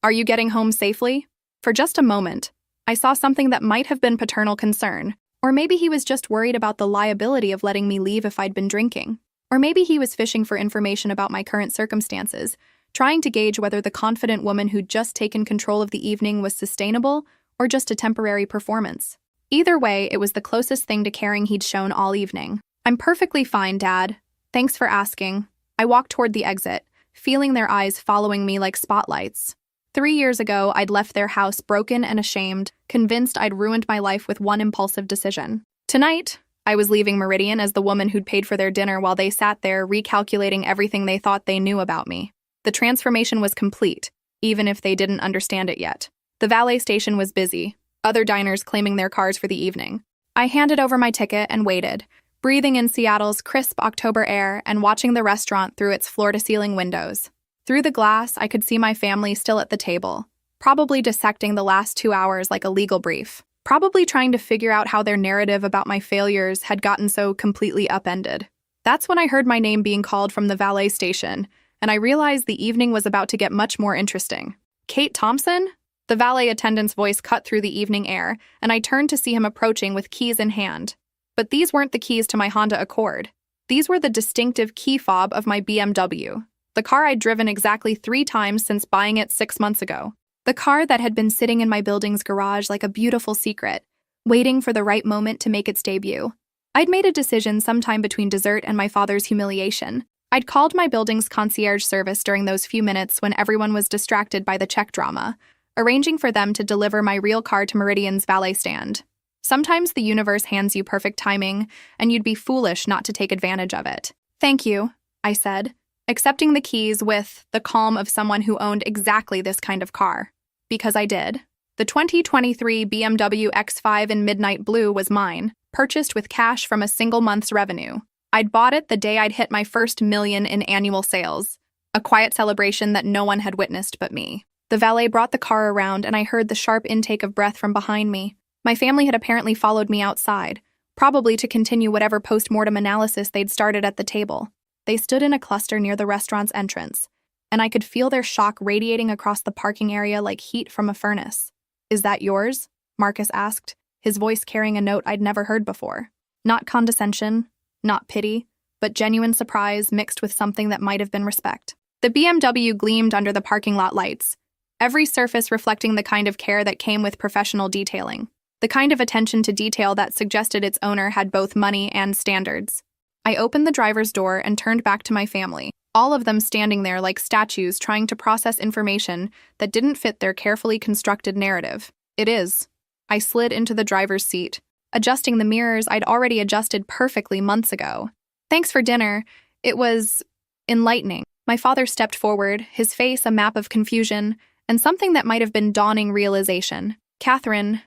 Are you getting home safely? For just a moment, I saw something that might have been paternal concern, Or maybe he was just worried about the liability of letting me leave if I'd been drinking. Or maybe he was fishing for information about my current circumstances, trying to gauge whether the confident woman who'd just taken control of the evening was sustainable or just a temporary performance. Either way, it was the closest thing to caring he'd shown all evening. "I'm perfectly fine, Dad. Thanks for asking." I walked toward the exit, feeling their eyes following me like spotlights. 3 years ago, I'd left their house broken and ashamed, convinced I'd ruined my life with one impulsive decision. Tonight, I was leaving Meridian as the woman who'd paid for their dinner while they sat there recalculating everything they thought they knew about me. The transformation was complete, even if they didn't understand it yet. The valet station was busy, other diners claiming their cars for the evening. I handed over my ticket and waited, breathing in Seattle's crisp October air and watching the restaurant through its floor-to-ceiling windows. Through the glass, I could see my family still at the table, probably dissecting the last 2 hours like a legal brief, probably trying to figure out how their narrative about my failures had gotten so completely upended. That's when I heard my name being called from the valet station, and I realized the evening was about to get much more interesting. "Kate Thompson?" The valet attendant's voice cut through the evening air, and I turned to see him approaching with keys in hand. But these weren't the keys to my Honda Accord. These were the distinctive key fob of my BMW. The car I'd driven exactly 3 times since buying it 6 months ago. The car that had been sitting in my building's garage like a beautiful secret, waiting for the right moment to make its debut. I'd made a decision sometime between dessert and my father's humiliation. I'd called my building's concierge service during those few minutes when everyone was distracted by the check drama, arranging for them to deliver my real car to Meridian's valet stand. Sometimes the universe hands you perfect timing, and you'd be foolish not to take advantage of it. "Thank you," I said, accepting the keys with the calm of someone who owned exactly this kind of car. Because I did. The 2023 BMW X5 in midnight blue was mine, purchased with cash from a single month's revenue. I'd bought it the day I'd hit my first million in annual sales, a quiet celebration that no one had witnessed but me. The valet brought the car around, and I heard the sharp intake of breath from behind me. My family had apparently followed me outside, probably to continue whatever post-mortem analysis they'd started at the table. They stood in a cluster near the restaurant's entrance, and I could feel their shock radiating across the parking area like heat from a furnace. "Is that yours?" Marcus asked, his voice carrying a note I'd never heard before. Not condescension, not pity, but genuine surprise mixed with something that might have been respect. The BMW gleamed under the parking lot lights, every surface reflecting the kind of care that came with professional detailing, the kind of attention to detail that suggested its owner had both money and standards. I opened the driver's door and turned back to my family, all of them standing there like statues trying to process information that didn't fit their carefully constructed narrative. "It is." I slid into the driver's seat, adjusting the mirrors I'd already adjusted perfectly months ago. "Thanks for dinner. It was enlightening." My father stepped forward, his face a map of confusion, and something that might have been dawning realization. "Catherine,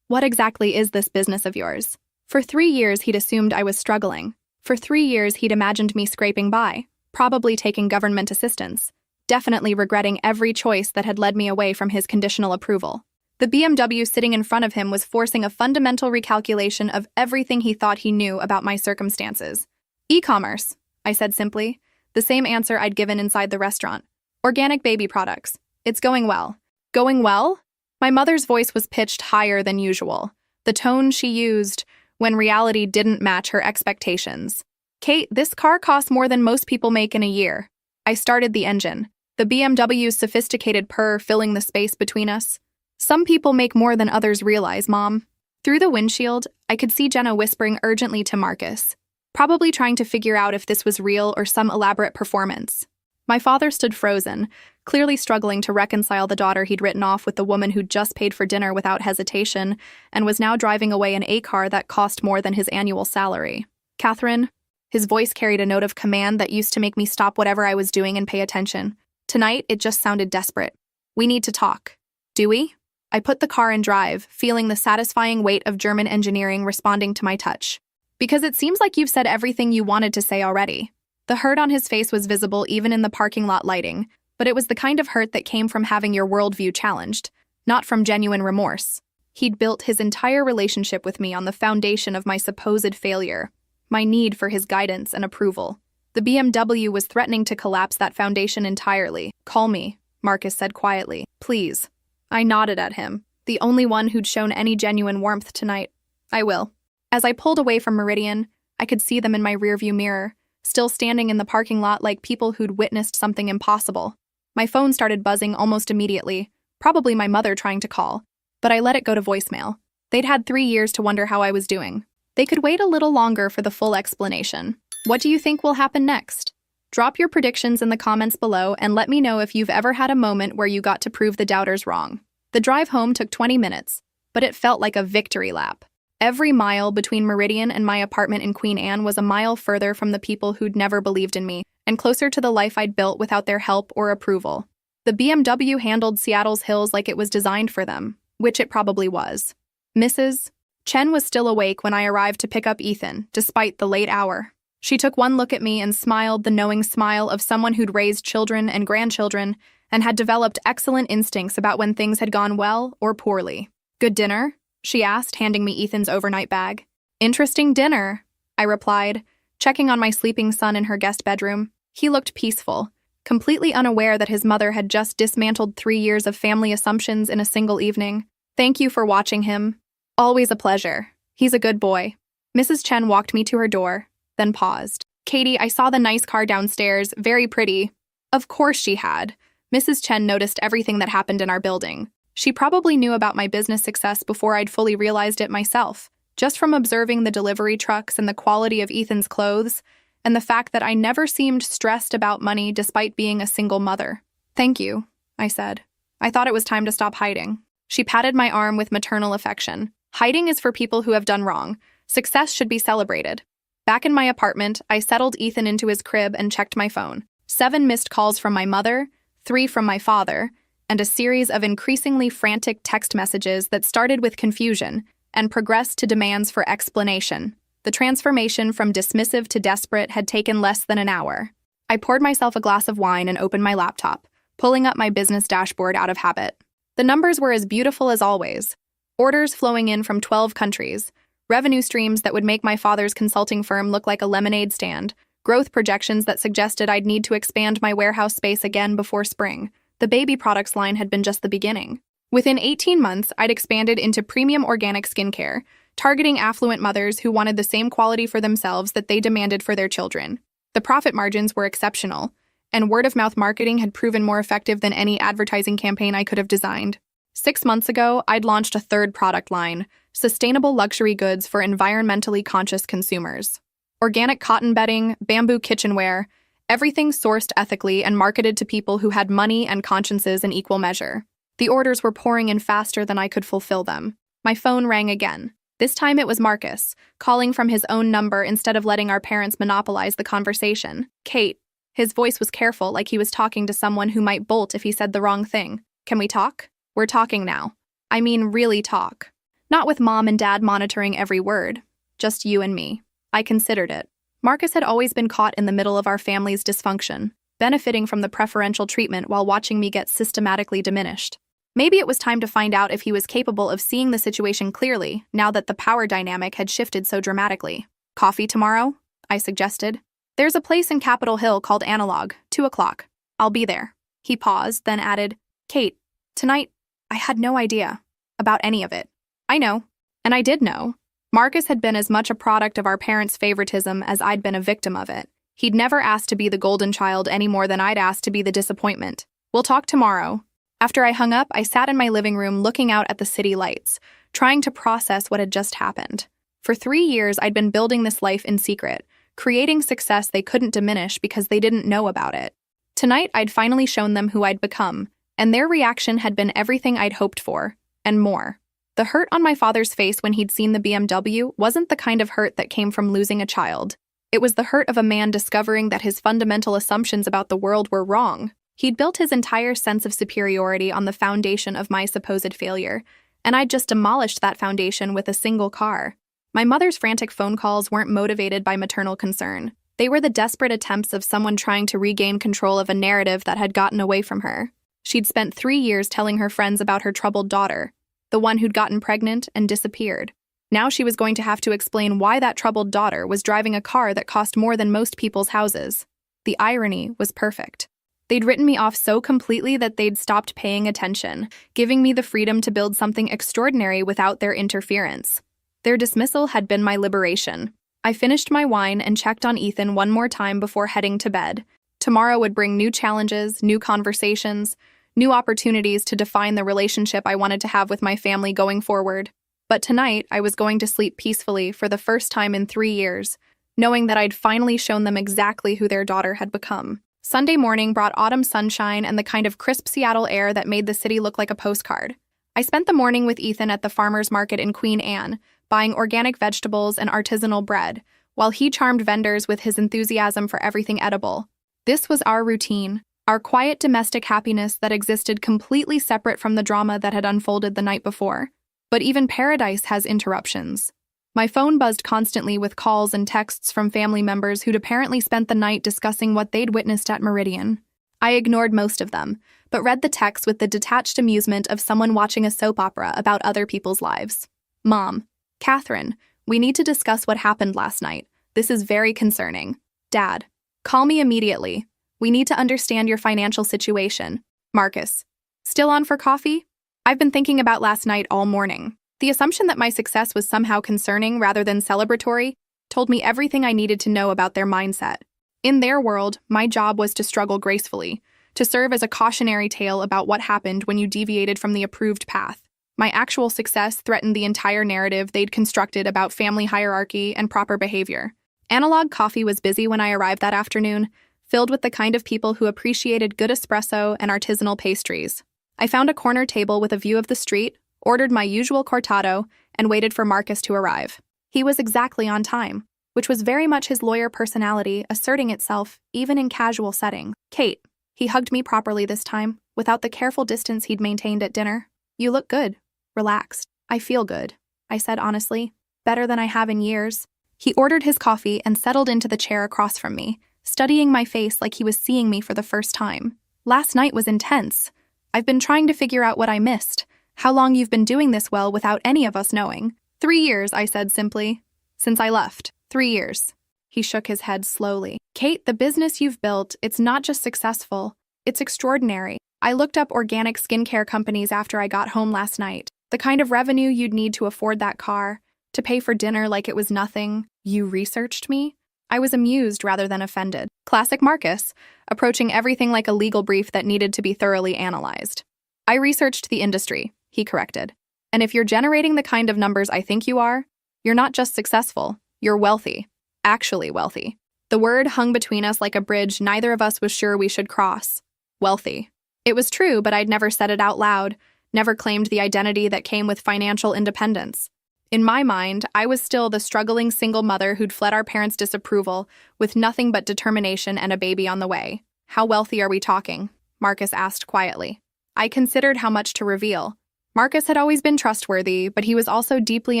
what exactly is this business of yours?" For 3 years, he'd assumed I was struggling. For 3 years, he'd imagined me scraping by, probably taking government assistance, definitely regretting every choice that had led me away from his conditional approval. The BMW sitting in front of him was forcing a fundamental recalculation of everything he thought he knew about my circumstances. "E-commerce," I said simply, the same answer I'd given inside the restaurant. "Organic baby products. It's going well." "Going well?" My mother's voice was pitched higher than usual, the tone she used when reality didn't match her expectations. "Kate, this car costs more than most people make in a year." I started the engine, the BMW's sophisticated purr filling the space between us. "Some people make more than others realize, Mom." Through the windshield, I could see Jenna whispering urgently to Marcus, probably trying to figure out if this was real or some elaborate performance. My father stood frozen, clearly struggling to reconcile the daughter he'd written off with the woman who'd just paid for dinner without hesitation and was now driving away in a car that cost more than his annual salary. "Catherine," his voice carried a note of command that used to make me stop whatever I was doing and pay attention. Tonight, it just sounded desperate. "We need to talk." "Do we?" I put the car in drive, feeling the satisfying weight of German engineering responding to my touch. "Because it seems like you've said everything you wanted to say already." The hurt on his face was visible even in the parking lot lighting, but it was the kind of hurt that came from having your worldview challenged, not from genuine remorse. He'd built his entire relationship with me on the foundation of my supposed failure, my need for his guidance and approval. The BMW was threatening to collapse that foundation entirely. "Call me," Marcus said quietly. "Please." I nodded at him, the only one who'd shown any genuine warmth tonight. I will. As I pulled away from Meridian, I could see them in my rearview mirror, still standing in the parking lot like people who'd witnessed something impossible. My phone started buzzing almost immediately, probably my mother trying to call, but I let it go to voicemail. They'd had 3 years to wonder how I was doing. They could wait a little longer for the full explanation. What do you think will happen next? Drop your predictions in the comments below and let me know if you've ever had a moment where you got to prove the doubters wrong. The drive home took 20 minutes, but it felt like a victory lap. Every mile between Meridian and my apartment in Queen Anne was a mile further from the people who'd never believed in me, and closer to the life I'd built without their help or approval. The BMW handled Seattle's hills like it was designed for them, which it probably was. Mrs. Chen was still awake when I arrived to pick up Ethan, despite the late hour. She took one look at me and smiled the knowing smile of someone who'd raised children and grandchildren and had developed excellent instincts about when things had gone well or poorly. Good dinner? She asked, handing me Ethan's overnight bag. Interesting dinner, I replied, checking on my sleeping son in her guest bedroom. He looked peaceful, completely unaware that his mother had just dismantled 3 years of family assumptions in a single evening. Thank you for watching him. Always a pleasure. He's a good boy. Mrs. Chen walked me to her door, then paused. Katie, I saw the nice car downstairs, very pretty. Of course she had. Mrs. Chen noticed everything that happened in our building. She probably knew about my business success before I'd fully realized it myself, just from observing the delivery trucks and the quality of Ethan's clothes, and the fact that I never seemed stressed about money despite being a single mother. Thank you, I said. I thought it was time to stop hiding. She patted my arm with maternal affection. Hiding is for people who have done wrong. Success should be celebrated. Back in my apartment, I settled Ethan into his crib and checked my phone. 7 missed calls from my mother, 3 from my father, and a series of increasingly frantic text messages that started with confusion and progressed to demands for explanation. The transformation from dismissive to desperate had taken less than an hour. I poured myself a glass of wine and opened my laptop, pulling up my business dashboard out of habit. The numbers were as beautiful as always. Orders flowing in from 12 countries, revenue streams that would make my father's consulting firm look like a lemonade stand, growth projections that suggested I'd need to expand my warehouse space again before spring. The baby products line had been just the beginning. Within 18 months, I'd expanded into premium organic skincare, targeting affluent mothers who wanted the same quality for themselves that they demanded for their children. The profit margins were exceptional, and word-of-mouth marketing had proven more effective than any advertising campaign I could have designed. 6 months ago, I'd launched a third product line, sustainable luxury goods for environmentally conscious consumers. Organic cotton bedding, bamboo kitchenware, everything sourced ethically and marketed to people who had money and consciences in equal measure. The orders were pouring in faster than I could fulfill them. My phone rang again. This time it was Marcus, calling from his own number instead of letting our parents monopolize the conversation. Kate. His voice was careful, like he was talking to someone who might bolt if he said the wrong thing. Can we talk? We're talking now. I mean, really talk. Not with Mom and Dad monitoring every word. Just you and me. I considered it. Marcus had always been caught in the middle of our family's dysfunction, benefiting from the preferential treatment while watching me get systematically diminished. Maybe it was time to find out if he was capable of seeing the situation clearly, now that the power dynamic had shifted so dramatically. Coffee tomorrow? I suggested. There's a place in Capitol Hill called Analog, 2 o'clock. I'll be there. He paused, then added, Kate, tonight, I had no idea about any of it. I know, and I did know. Marcus had been as much a product of our parents' favoritism as I'd been a victim of it. He'd never asked to be the golden child any more than I'd asked to be the disappointment. We'll talk tomorrow. After I hung up, I sat in my living room looking out at the city lights, trying to process what had just happened. For 3 years, I'd been building this life in secret, creating success they couldn't diminish because they didn't know about it. Tonight, I'd finally shown them who I'd become, and their reaction had been everything I'd hoped for, and more. The hurt on my father's face when he'd seen the BMW wasn't the kind of hurt that came from losing a child. It was the hurt of a man discovering that his fundamental assumptions about the world were wrong. He'd built his entire sense of superiority on the foundation of my supposed failure, and I'd just demolished that foundation with a single car. My mother's frantic phone calls weren't motivated by maternal concern. They were the desperate attempts of someone trying to regain control of a narrative that had gotten away from her. She'd spent 3 years telling her friends about her troubled daughter, the one who'd gotten pregnant and disappeared. Now she was going to have to explain why that troubled daughter was driving a car that cost more than most people's houses. The irony was perfect. They'd written me off so completely that they'd stopped paying attention, giving me the freedom to build something extraordinary without their interference. Their dismissal had been my liberation. I finished my wine and checked on Ethan one more time before heading to bed. Tomorrow would bring new challenges, new conversations, new opportunities to define the relationship I wanted to have with my family going forward. But tonight, I was going to sleep peacefully for the first time in 3 years, knowing that I'd finally shown them exactly who their daughter had become. Sunday morning brought autumn sunshine and the kind of crisp Seattle air that made the city look like a postcard. I spent the morning with Ethan at the farmer's market in Queen Anne, buying organic vegetables and artisanal bread, while he charmed vendors with his enthusiasm for everything edible. This was our routine, our quiet domestic happiness that existed completely separate from the drama that had unfolded the night before. But even paradise has interruptions. My phone buzzed constantly with calls and texts from family members who'd apparently spent the night discussing what they'd witnessed at Meridian. I ignored most of them, but read the texts with the detached amusement of someone watching a soap opera about other people's lives. Mom, Catherine, we need to discuss what happened last night. This is very concerning. Dad, call me immediately. We need to understand your financial situation. Marcus, still on for coffee? I've been thinking about last night all morning. The assumption that my success was somehow concerning rather than celebratory told me everything I needed to know about their mindset. In their world, my job was to struggle gracefully, to serve as a cautionary tale about what happened when you deviated from the approved path. My actual success threatened the entire narrative they'd constructed about family hierarchy and proper behavior. Analog Coffee was busy when I arrived that afternoon, filled with the kind of people who appreciated good espresso and artisanal pastries. I found a corner table with a view of the street, ordered my usual cortado, and waited for Marcus to arrive. He was exactly on time, which was very much his lawyer personality asserting itself even in casual settings. Kate, he hugged me properly this time, without the careful distance he'd maintained at dinner. You look good. Relaxed. I feel good, I said honestly. Better than I have in years. He ordered his coffee and settled into the chair across from me, studying my face like he was seeing me for the first time. Last night was intense. I've been trying to figure out what I missed, how long you've been doing this well without any of us knowing. 3 years, I said simply. Since I left. 3 years. He shook his head slowly. Kate, the business you've built, it's not just successful, it's extraordinary. I looked up organic skincare companies after I got home last night. The kind of revenue you'd need to afford that car, to pay for dinner like it was nothing. You researched me? I was amused rather than offended. Classic Marcus, approaching everything like a legal brief that needed to be thoroughly analyzed. I researched the industry, he corrected. And if you're generating the kind of numbers I think you are, you're not just successful, you're wealthy. Actually wealthy. The word hung between us like a bridge neither of us was sure we should cross. Wealthy. It was true, but I'd never said it out loud, never claimed the identity that came with financial independence. In my mind, I was still the struggling single mother who'd fled our parents' disapproval, with nothing but determination and a baby on the way. How wealthy are we talking? Marcus asked quietly. I considered how much to reveal. Marcus had always been trustworthy, but he was also deeply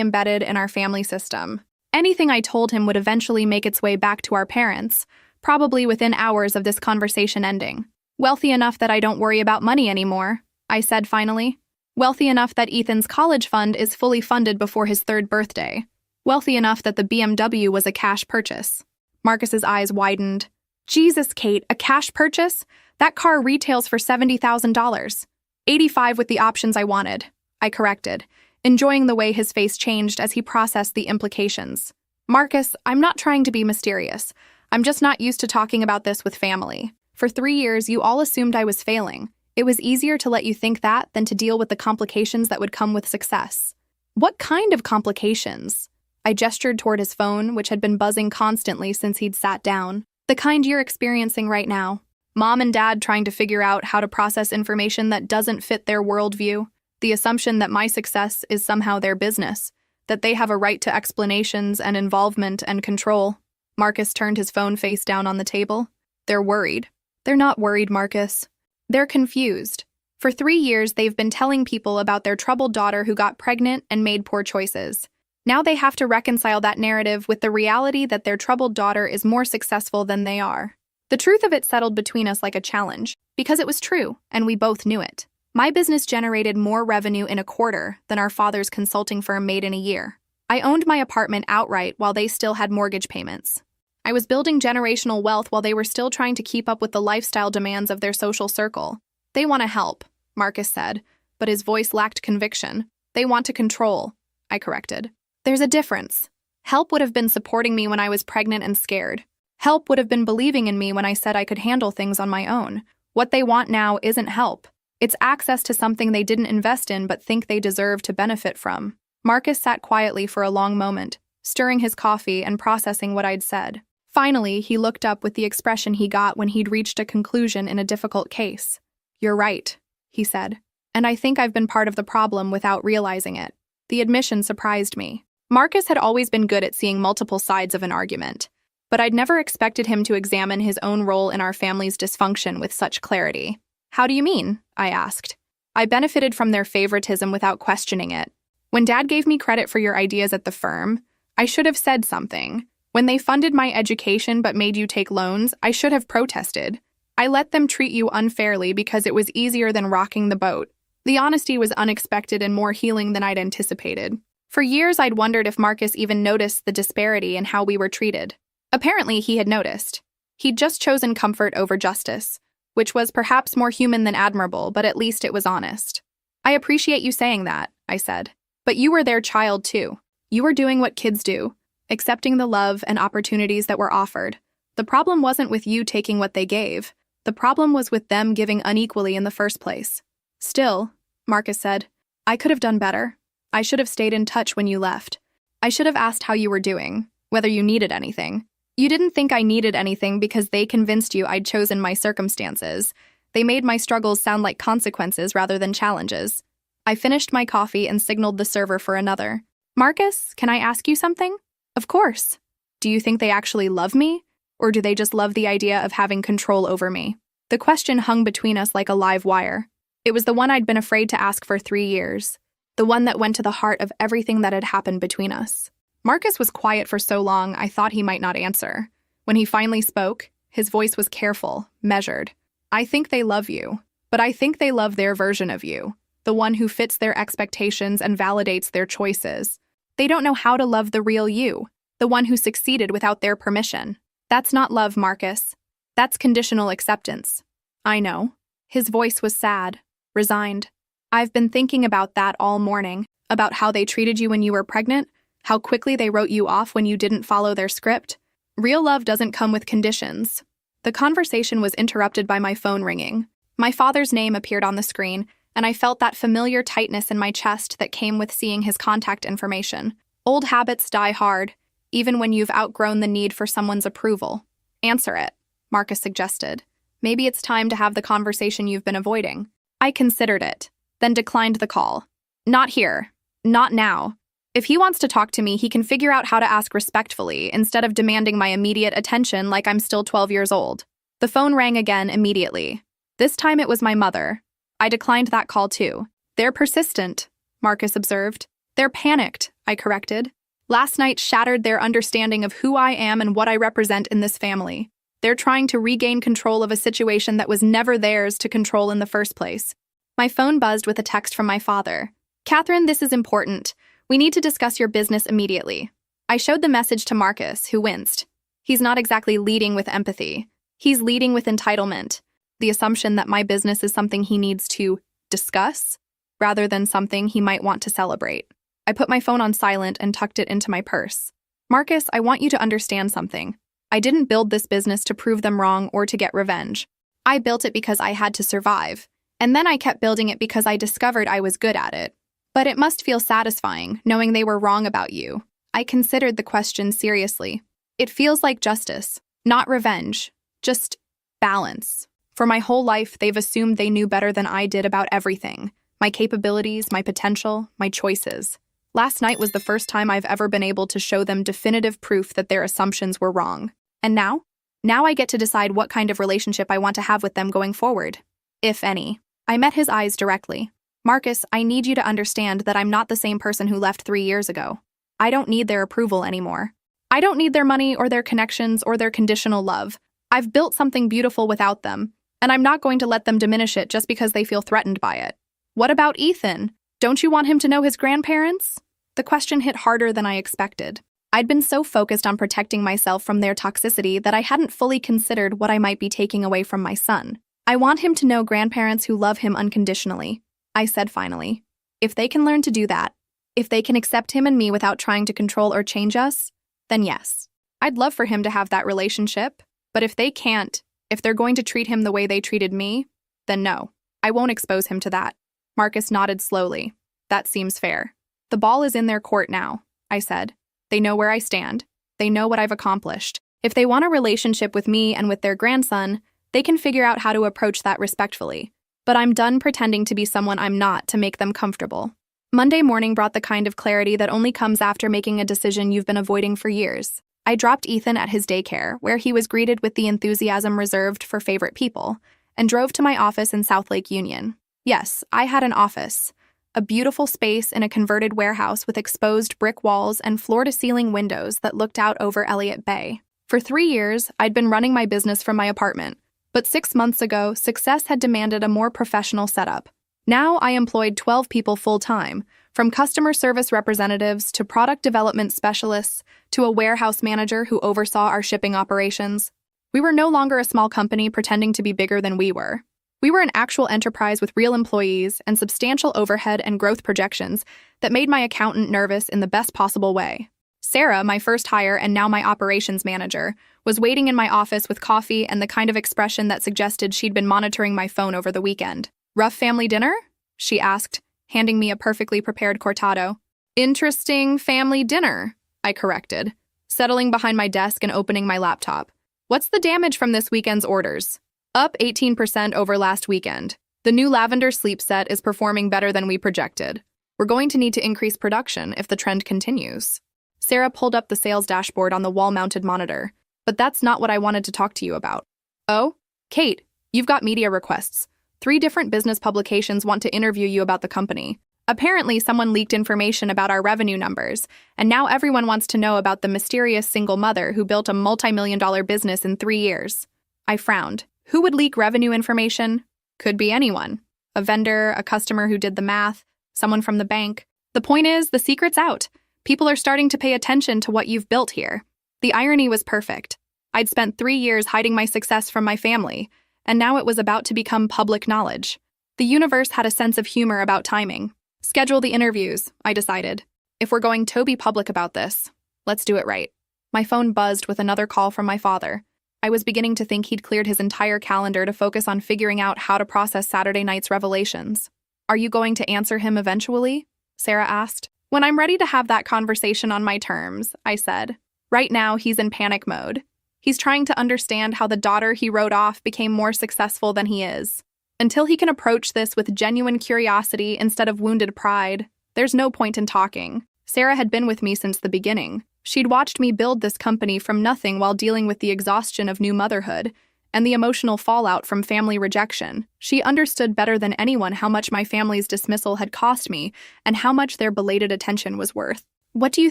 embedded in our family system. Anything I told him would eventually make its way back to our parents, probably within hours of this conversation ending. Wealthy enough that I don't worry about money anymore, I said finally. Wealthy enough that Ethan's college fund is fully funded before his 3rd birthday. Wealthy enough that the BMW was a cash purchase. Marcus's eyes widened. Jesus, Kate, a cash purchase? That car retails for $70,000. 85 with the options I wanted, I corrected, enjoying the way his face changed as he processed the implications. Marcus, I'm not trying to be mysterious. I'm just not used to talking about this with family. For 3 years, you all assumed I was failing. It was easier to let you think that than to deal with the complications that would come with success. What kind of complications? I gestured toward his phone, which had been buzzing constantly since he'd sat down. The kind you're experiencing right now. Mom and Dad trying to figure out how to process information that doesn't fit their worldview. The assumption that my success is somehow their business, that they have a right to explanations and involvement and control. Marcus turned his phone face down on the table. They're worried. They're not worried, Marcus. They're confused. For 3 years, they've been telling people about their troubled daughter who got pregnant and made poor choices. Now they have to reconcile that narrative with the reality that their troubled daughter is more successful than they are. The truth of it settled between us like a challenge, because it was true, and we both knew it. My business generated more revenue in a quarter than our father's consulting firm made in a year. I owned my apartment outright while they still had mortgage payments. I was building generational wealth while they were still trying to keep up with the lifestyle demands of their social circle. They want to help, Marcus said, but his voice lacked conviction. They want to control, I corrected. There's a difference. Help would have been supporting me when I was pregnant and scared. Help would have been believing in me when I said I could handle things on my own. What they want now isn't help. It's access to something they didn't invest in but think they deserve to benefit from. Marcus sat quietly for a long moment, stirring his coffee and processing what I'd said. Finally, he looked up with the expression he got when he'd reached a conclusion in a difficult case. "You're right," he said. "And I think I've been part of the problem without realizing it." The admission surprised me. Marcus had always been good at seeing multiple sides of an argument, but I'd never expected him to examine his own role in our family's dysfunction with such clarity. "How do you mean?" I asked. "I benefited from their favoritism without questioning it. When Dad gave me credit for your ideas at the firm, I should have said something. When they funded my education but made you take loans, I should have protested. I let them treat you unfairly because it was easier than rocking the boat." The honesty was unexpected and more healing than I'd anticipated. For years, I'd wondered if Marcus even noticed the disparity in how we were treated. Apparently, he had noticed. He'd just chosen comfort over justice, which was perhaps more human than admirable, but at least it was honest. "I appreciate you saying that," I said. "But you were their child too. You were doing what kids do, accepting the love and opportunities that were offered. The problem wasn't with you taking what they gave. The problem was with them giving unequally in the first place." "Still," Marcus said, "I could have done better. I should have stayed in touch when you left. I should have asked how you were doing, whether you needed anything. You didn't think I needed anything because they convinced you I'd chosen my circumstances. They made my struggles sound like consequences rather than challenges." I finished my coffee and signaled the server for another. "Marcus, can I ask you something?" "Of course." "Do you think they actually love me? Or do they just love the idea of having control over me?" The question hung between us like a live wire. It was the one I'd been afraid to ask for 3 years. The one that went to the heart of everything that had happened between us. Marcus was quiet for so long I thought he might not answer. When he finally spoke, his voice was careful, measured. "I think they love you, but I think they love their version of you, the one who fits their expectations and validates their choices. They don't know how to love the real you, the one who succeeded without their permission. That's not love, Marcus. That's conditional acceptance." "I know." His voice was sad, resigned. "I've been thinking about that all morning, about how they treated you when you were pregnant, how quickly they wrote you off when you didn't follow their script. Real love doesn't come with conditions." The conversation was interrupted by my phone ringing. My father's name appeared on the screen, and I felt that familiar tightness in my chest that came with seeing his contact information. Old habits die hard, even when you've outgrown the need for someone's approval. "Answer it," Marcus suggested. "Maybe it's time to have the conversation you've been avoiding." I considered it, then declined the call. "Not here. Not now. If he wants to talk to me, he can figure out how to ask respectfully instead of demanding my immediate attention like I'm still 12 years old." The phone rang again immediately. This time it was my mother. I declined that call too. "They're persistent," Marcus observed. "They're panicked," I corrected. "Last night shattered their understanding of who I am and what I represent in this family. They're trying to regain control of a situation that was never theirs to control in the first place." My phone buzzed with a text from my father. "Catherine, this is important. We need to discuss your business immediately." I showed the message to Marcus, who winced. He's not exactly leading with empathy. He's leading with entitlement, the assumption that my business is something he needs to discuss, rather than something he might want to celebrate. I put my phone on silent and tucked it into my purse. "Marcus, I want you to understand something. I didn't build this business to prove them wrong or to get revenge. I built it because I had to survive, and then I kept building it because I discovered I was good at it. But it must feel satisfying, knowing they were wrong about you." I considered the question seriously. "It feels like justice, not revenge, just balance. For my whole life, they've assumed they knew better than I did about everything. My capabilities, my potential, my choices. Last night was the first time I've ever been able to show them definitive proof that their assumptions were wrong. And now? Now I get to decide what kind of relationship I want to have with them going forward, if any." I met his eyes directly. "Marcus, I need you to understand that I'm not the same person who left 3 years ago. I don't need their approval anymore. I don't need their money or their connections or their conditional love. I've built something beautiful without them, and I'm not going to let them diminish it just because they feel threatened by it." "What about Ethan? Don't you want him to know his grandparents?" The question hit harder than I expected. I'd been so focused on protecting myself from their toxicity that I hadn't fully considered what I might be taking away from my son. "I want him to know grandparents who love him unconditionally," I said finally. "If they can learn to do that, If they can accept him and me without trying to control or change us, then yes. I'd love for him to have that relationship, but if they can't, if they're going to treat him the way they treated me, then no, I won't expose him to that. Marcus nodded slowly. That seems fair. The ball is in their court now, I said. They know where I stand. They know what I've accomplished. If they want a relationship with me and with their grandson, they can figure out how to approach that respectfully. But I'm done pretending to be someone I'm not to make them comfortable. Monday morning brought the kind of clarity that only comes after making a decision you've been avoiding for years. I dropped Ethan at his daycare, where he was greeted with the enthusiasm reserved for favorite people, and drove to my office in South Lake Union. Yes, I had an office. A beautiful space in a converted warehouse with exposed brick walls and floor-to-ceiling windows that looked out over Elliott Bay. For 3 years, I'd been running my business from my apartment, but 6 months ago, success had demanded a more professional setup. Now I employed 12 people full-time, from customer service representatives to product development specialists to a warehouse manager who oversaw our shipping operations. We were no longer a small company pretending to be bigger than we were. We were an actual enterprise with real employees and substantial overhead and growth projections that made my accountant nervous in the best possible way. Sarah, my first hire and now my operations manager, was waiting in my office with coffee and the kind of expression that suggested she'd been monitoring my phone over the weekend. "Rough family dinner?" she asked, handing me a perfectly prepared cortado. "Interesting family dinner," I corrected, settling behind my desk and opening my laptop. "What's the damage from this weekend's orders?" "Up 18% over last weekend. The new lavender sleep set is performing better than we projected. We're going to need to increase production if the trend continues." Sarah pulled up the sales dashboard on the wall-mounted monitor. "But that's not what I wanted to talk to you about." "Oh? Kate, you've got media requests. 3 different business publications want to interview you about the company. Apparently, someone leaked information about our revenue numbers, and now everyone wants to know about the mysterious single mother who built a multi-million-dollar business in 3 years." I frowned. Who would leak revenue information? Could be anyone. A vendor, a customer who did the math, someone from the bank. The point is, the secret's out. People are starting to pay attention to what you've built here. The irony was perfect. I'd spent 3 years hiding my success from my family, and now it was about to become public knowledge. The universe had a sense of humor about timing. "Schedule the interviews," I decided. "If we're going to be public about this, let's do it right." My phone buzzed with another call from my father. I was beginning to think he'd cleared his entire calendar to focus on figuring out how to process Saturday night's revelations. "Are you going to answer him eventually?" Sarah asked. "When I'm ready to have that conversation on my terms," I said. Right now, he's in panic mode. He's trying to understand how the daughter he wrote off became more successful than he is. Until he can approach this with genuine curiosity instead of wounded pride, there's no point in talking. Sarah had been with me since the beginning. She'd watched me build this company from nothing while dealing with the exhaustion of new motherhood and the emotional fallout from family rejection. She understood better than anyone how much my family's dismissal had cost me and how much their belated attention was worth. "What do you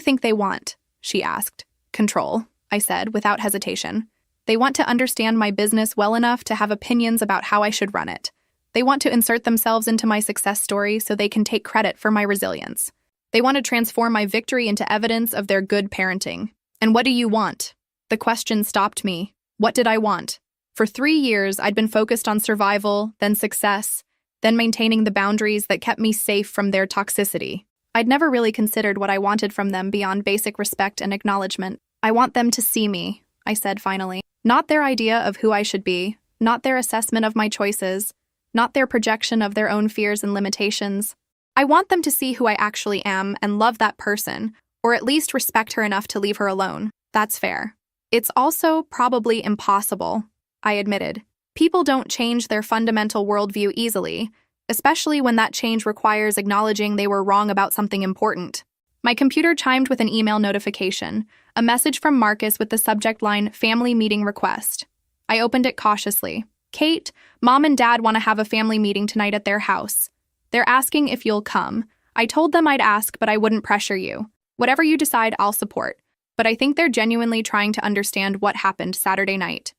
think they want?" she asked. "Control," I said without hesitation. "They want to understand my business well enough to have opinions about how I should run it. They want to insert themselves into my success story so they can take credit for my resilience. They want to transform my victory into evidence of their good parenting. And what do you want?" The question stopped me. What did I want? For 3 years, I'd been focused on survival, then success, then maintaining the boundaries that kept me safe from their toxicity. I'd never really considered what I wanted from them beyond basic respect and acknowledgement. "I want them to see me," I said finally. Not their idea of who I should be, not their assessment of my choices, not their projection of their own fears and limitations. I want them to see who I actually am and love that person, or at least respect her enough to leave her alone. That's fair. It's also probably impossible, I admitted. People don't change their fundamental worldview easily, especially when that change requires acknowledging they were wrong about something important. My computer chimed with an email notification, a message from Marcus with the subject line, "Family Meeting Request." I opened it cautiously. "Kate, Mom and Dad want to have a family meeting tonight at their house. They're asking if you'll come. I told them I'd ask, but I wouldn't pressure you. Whatever you decide, I'll support. But I think they're genuinely trying to understand what happened Saturday night."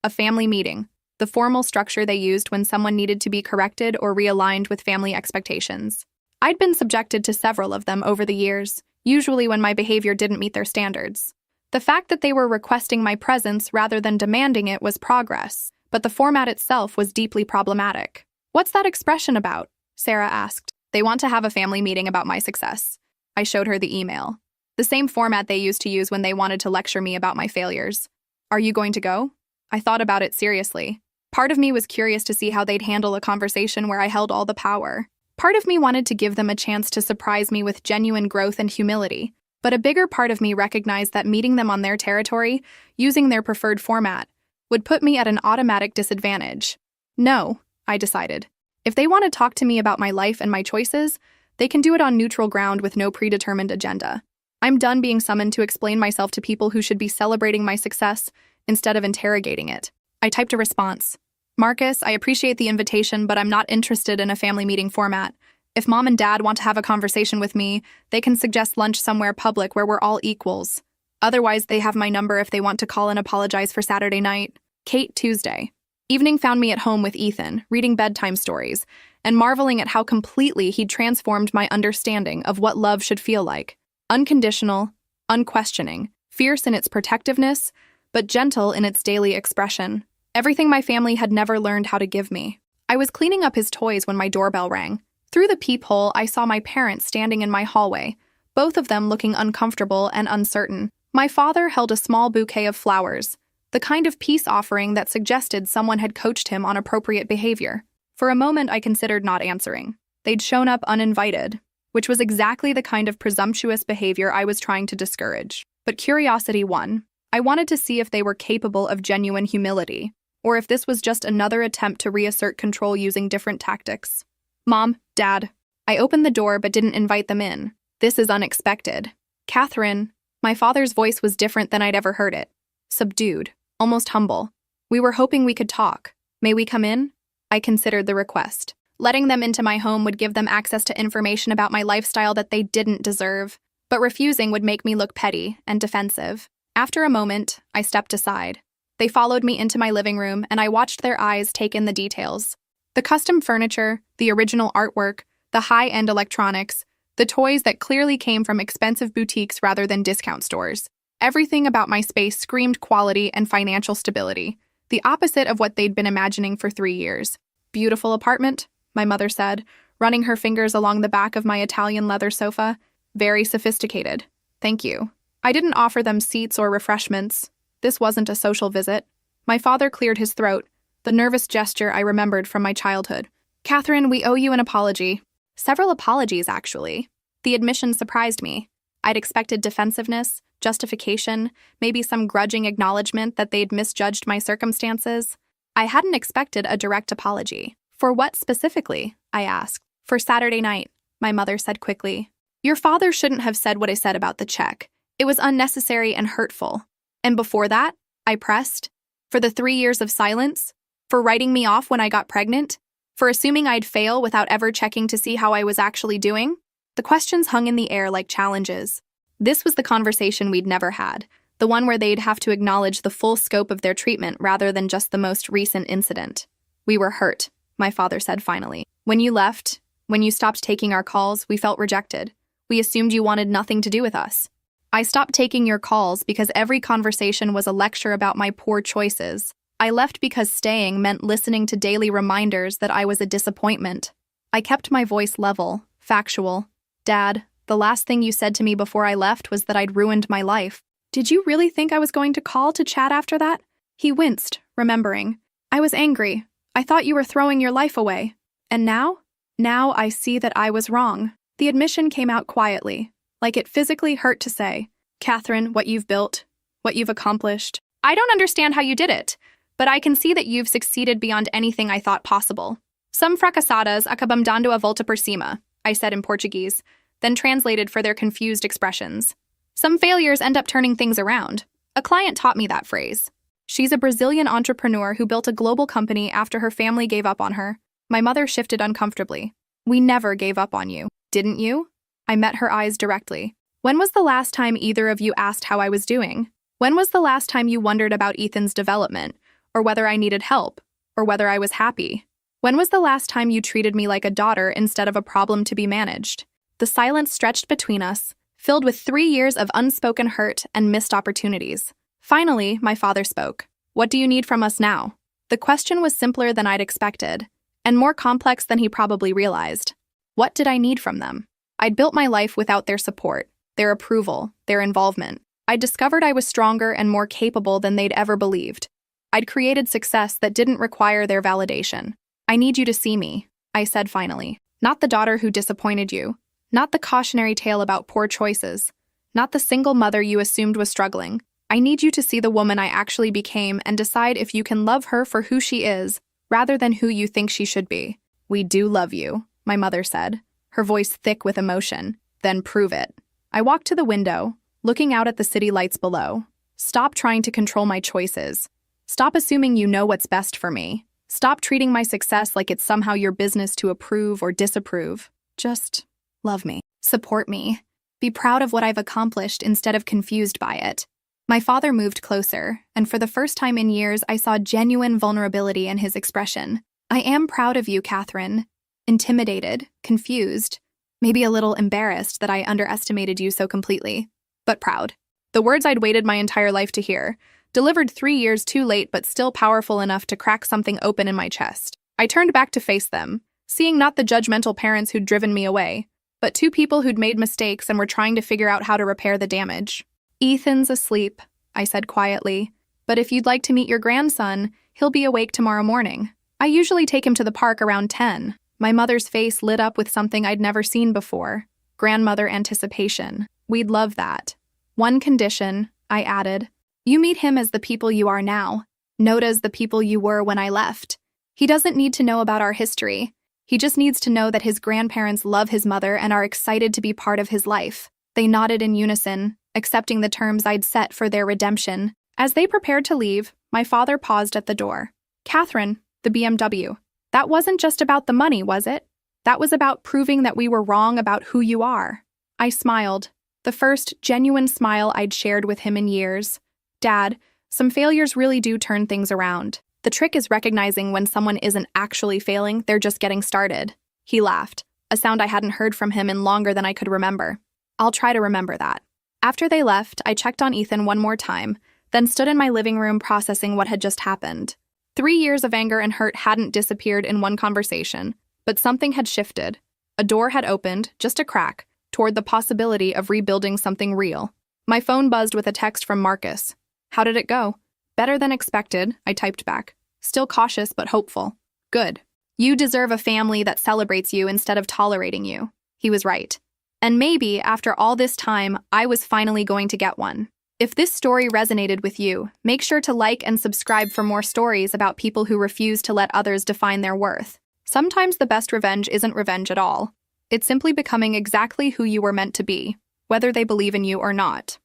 A family meeting, the formal structure they used when someone needed to be corrected or realigned with family expectations. I'd been subjected to several of them over the years, usually when my behavior didn't meet their standards. The fact that they were requesting my presence rather than demanding it was progress, but the format itself was deeply problematic. "What's that expression about?" Sarah asked. They want to have a family meeting about my success. I showed her the email. The same format they used to use when they wanted to lecture me about my failures. Are you going to go? I thought about it seriously. Part of me was curious to see how they'd handle a conversation where I held all the power. Part of me wanted to give them a chance to surprise me with genuine growth and humility. But a bigger part of me recognized that meeting them on their territory, using their preferred format, would put me at an automatic disadvantage. No, I decided. If they want to talk to me about my life and my choices, they can do it on neutral ground with no predetermined agenda. I'm done being summoned to explain myself to people who should be celebrating my success instead of interrogating it. I typed a response. Marcus, I appreciate the invitation, but I'm not interested in a family meeting format. If Mom and Dad want to have a conversation with me, they can suggest lunch somewhere public where we're all equals. Otherwise, they have my number if they want to call and apologize for Saturday night. Kate, Tuesday. Evening found me at home with Ethan, reading bedtime stories, and marveling at how completely he'd transformed my understanding of what love should feel like. Unconditional, unquestioning, fierce in its protectiveness, but gentle in its daily expression. Everything my family had never learned how to give me. I was cleaning up his toys when my doorbell rang. Through the peephole, I saw my parents standing in my hallway, both of them looking uncomfortable and uncertain. My father held a small bouquet of flowers, the kind of peace offering that suggested someone had coached him on appropriate behavior. For a moment, I considered not answering. They'd shown up uninvited, which was exactly the kind of presumptuous behavior I was trying to discourage. But curiosity won. I wanted to see if they were capable of genuine humility, or if this was just another attempt to reassert control using different tactics. Mom, Dad. I opened the door but didn't invite them in. This is unexpected. Catherine. My father's voice was different than I'd ever heard it. Subdued, almost humble. We were hoping we could talk. May we come in? I considered the request. Letting them into my home would give them access to information about my lifestyle that they didn't deserve, but refusing would make me look petty and defensive. After a moment, I stepped aside. They followed me into my living room, and I watched their eyes take in the details. The custom furniture, the original artwork, the high-end electronics, the toys that clearly came from expensive boutiques rather than discount stores. Everything about my space screamed quality and financial stability, the opposite of what they'd been imagining for 3 years. Beautiful apartment, my mother said, running her fingers along the back of my Italian leather sofa. Very sophisticated. Thank you. I didn't offer them seats or refreshments. This wasn't a social visit. My father cleared his throat, the nervous gesture I remembered from my childhood. Catherine, we owe you an apology. Several apologies, actually. The admission surprised me. I'd expected defensiveness, justification, maybe some grudging acknowledgement that they'd misjudged my circumstances. I hadn't expected a direct apology. For what specifically? I asked. For Saturday night, my mother said quickly. Your father shouldn't have said what I said about the check. It was unnecessary and hurtful. And before that, I pressed. For the 3 years of silence? For writing me off when I got pregnant? For assuming I'd fail without ever checking to see how I was actually doing? The questions hung in the air like challenges. This was the conversation we'd never had, the one where they'd have to acknowledge the full scope of their treatment rather than just the most recent incident. We were hurt, my father said finally. When you left, when you stopped taking our calls, we felt rejected. We assumed you wanted nothing to do with us. I stopped taking your calls because every conversation was a lecture about my poor choices. I left because staying meant listening to daily reminders that I was a disappointment. I kept my voice level, factual. Dad, the last thing you said to me before I left was that I'd ruined my life. Did you really think I was going to call to chat after that? He winced, remembering. I was angry. I thought you were throwing your life away. And now? Now I see that I was wrong. The admission came out quietly, like it physically hurt to say. Catherine, what you've built, what you've accomplished. I don't understand how you did it, but I can see that you've succeeded beyond anything I thought possible. Some fracassadas acabam dando a volta por cima, I said in Portuguese, then translated for their confused expressions. Some failures end up turning things around. A client taught me that phrase. She's a Brazilian entrepreneur who built a global company after her family gave up on her. My mother shifted uncomfortably. We never gave up on you, didn't you? I met her eyes directly. When was the last time either of you asked how I was doing? When was the last time you wondered about Ethan's development, or whether I needed help, or whether I was happy? When was the last time you treated me like a daughter instead of a problem to be managed? The silence stretched between us, filled with 3 years of unspoken hurt and missed opportunities. Finally, my father spoke. What do you need from us now? The question was simpler than I'd expected, and more complex than he probably realized. What did I need from them? I'd built my life without their support, their approval, their involvement. I'd discovered I was stronger and more capable than they'd ever believed. I'd created success that didn't require their validation. I need you to see me, I said finally. Not the daughter who disappointed you. Not the cautionary tale about poor choices. Not the single mother you assumed was struggling. I need you to see the woman I actually became and decide if you can love her for who she is, rather than who you think she should be. We do love you, my mother said, her voice thick with emotion. Then prove it. I walked to the window, looking out at the city lights below. Stop trying to control my choices. Stop assuming you know what's best for me. Stop treating my success like it's somehow your business to approve or disapprove. Just love me. Support me. Be proud of what I've accomplished instead of confused by it. My father moved closer, and for the first time in years, I saw genuine vulnerability in his expression. I am proud of you, Catherine. Intimidated, confused, maybe a little embarrassed that I underestimated you so completely, but proud. The words I'd waited my entire life to hear, delivered 3 years too late but still powerful enough to crack something open in my chest. I turned back to face them, seeing not the judgmental parents who'd driven me away, but 2 people who'd made mistakes and were trying to figure out how to repair the damage. Ethan's asleep, I said quietly, but if you'd like to meet your grandson, he'll be awake tomorrow morning. I usually take him to the park around 10. My mother's face lit up with something I'd never seen before. Grandmother anticipation. We'd love that. One condition, I added. You meet him as the people you are now, not as the people you were when I left. He doesn't need to know about our history. He just needs to know that his grandparents love his mother and are excited to be part of his life. They nodded in unison, accepting the terms I'd set for their redemption. As they prepared to leave, my father paused at the door. Catherine, the BMW. That wasn't just about the money, was it? That was about proving that we were wrong about who you are. I smiled, the first genuine smile I'd shared with him in years. Dad, some failures really do turn things around. The trick is recognizing when someone isn't actually failing, they're just getting started. He laughed, a sound I hadn't heard from him in longer than I could remember. I'll try to remember that. After they left, I checked on Ethan one more time, then stood in my living room processing what had just happened. 3 years of anger and hurt hadn't disappeared in one conversation, but something had shifted. A door had opened, just a crack, toward the possibility of rebuilding something real. My phone buzzed with a text from Marcus. How did it go? Better than expected, I typed back. Still cautious but hopeful. Good. You deserve a family that celebrates you instead of tolerating you. He was right. And maybe, after all this time, I was finally going to get one. If this story resonated with you, make sure to like and subscribe for more stories about people who refuse to let others define their worth. Sometimes the best revenge isn't revenge at all. It's simply becoming exactly who you were meant to be, whether they believe in you or not.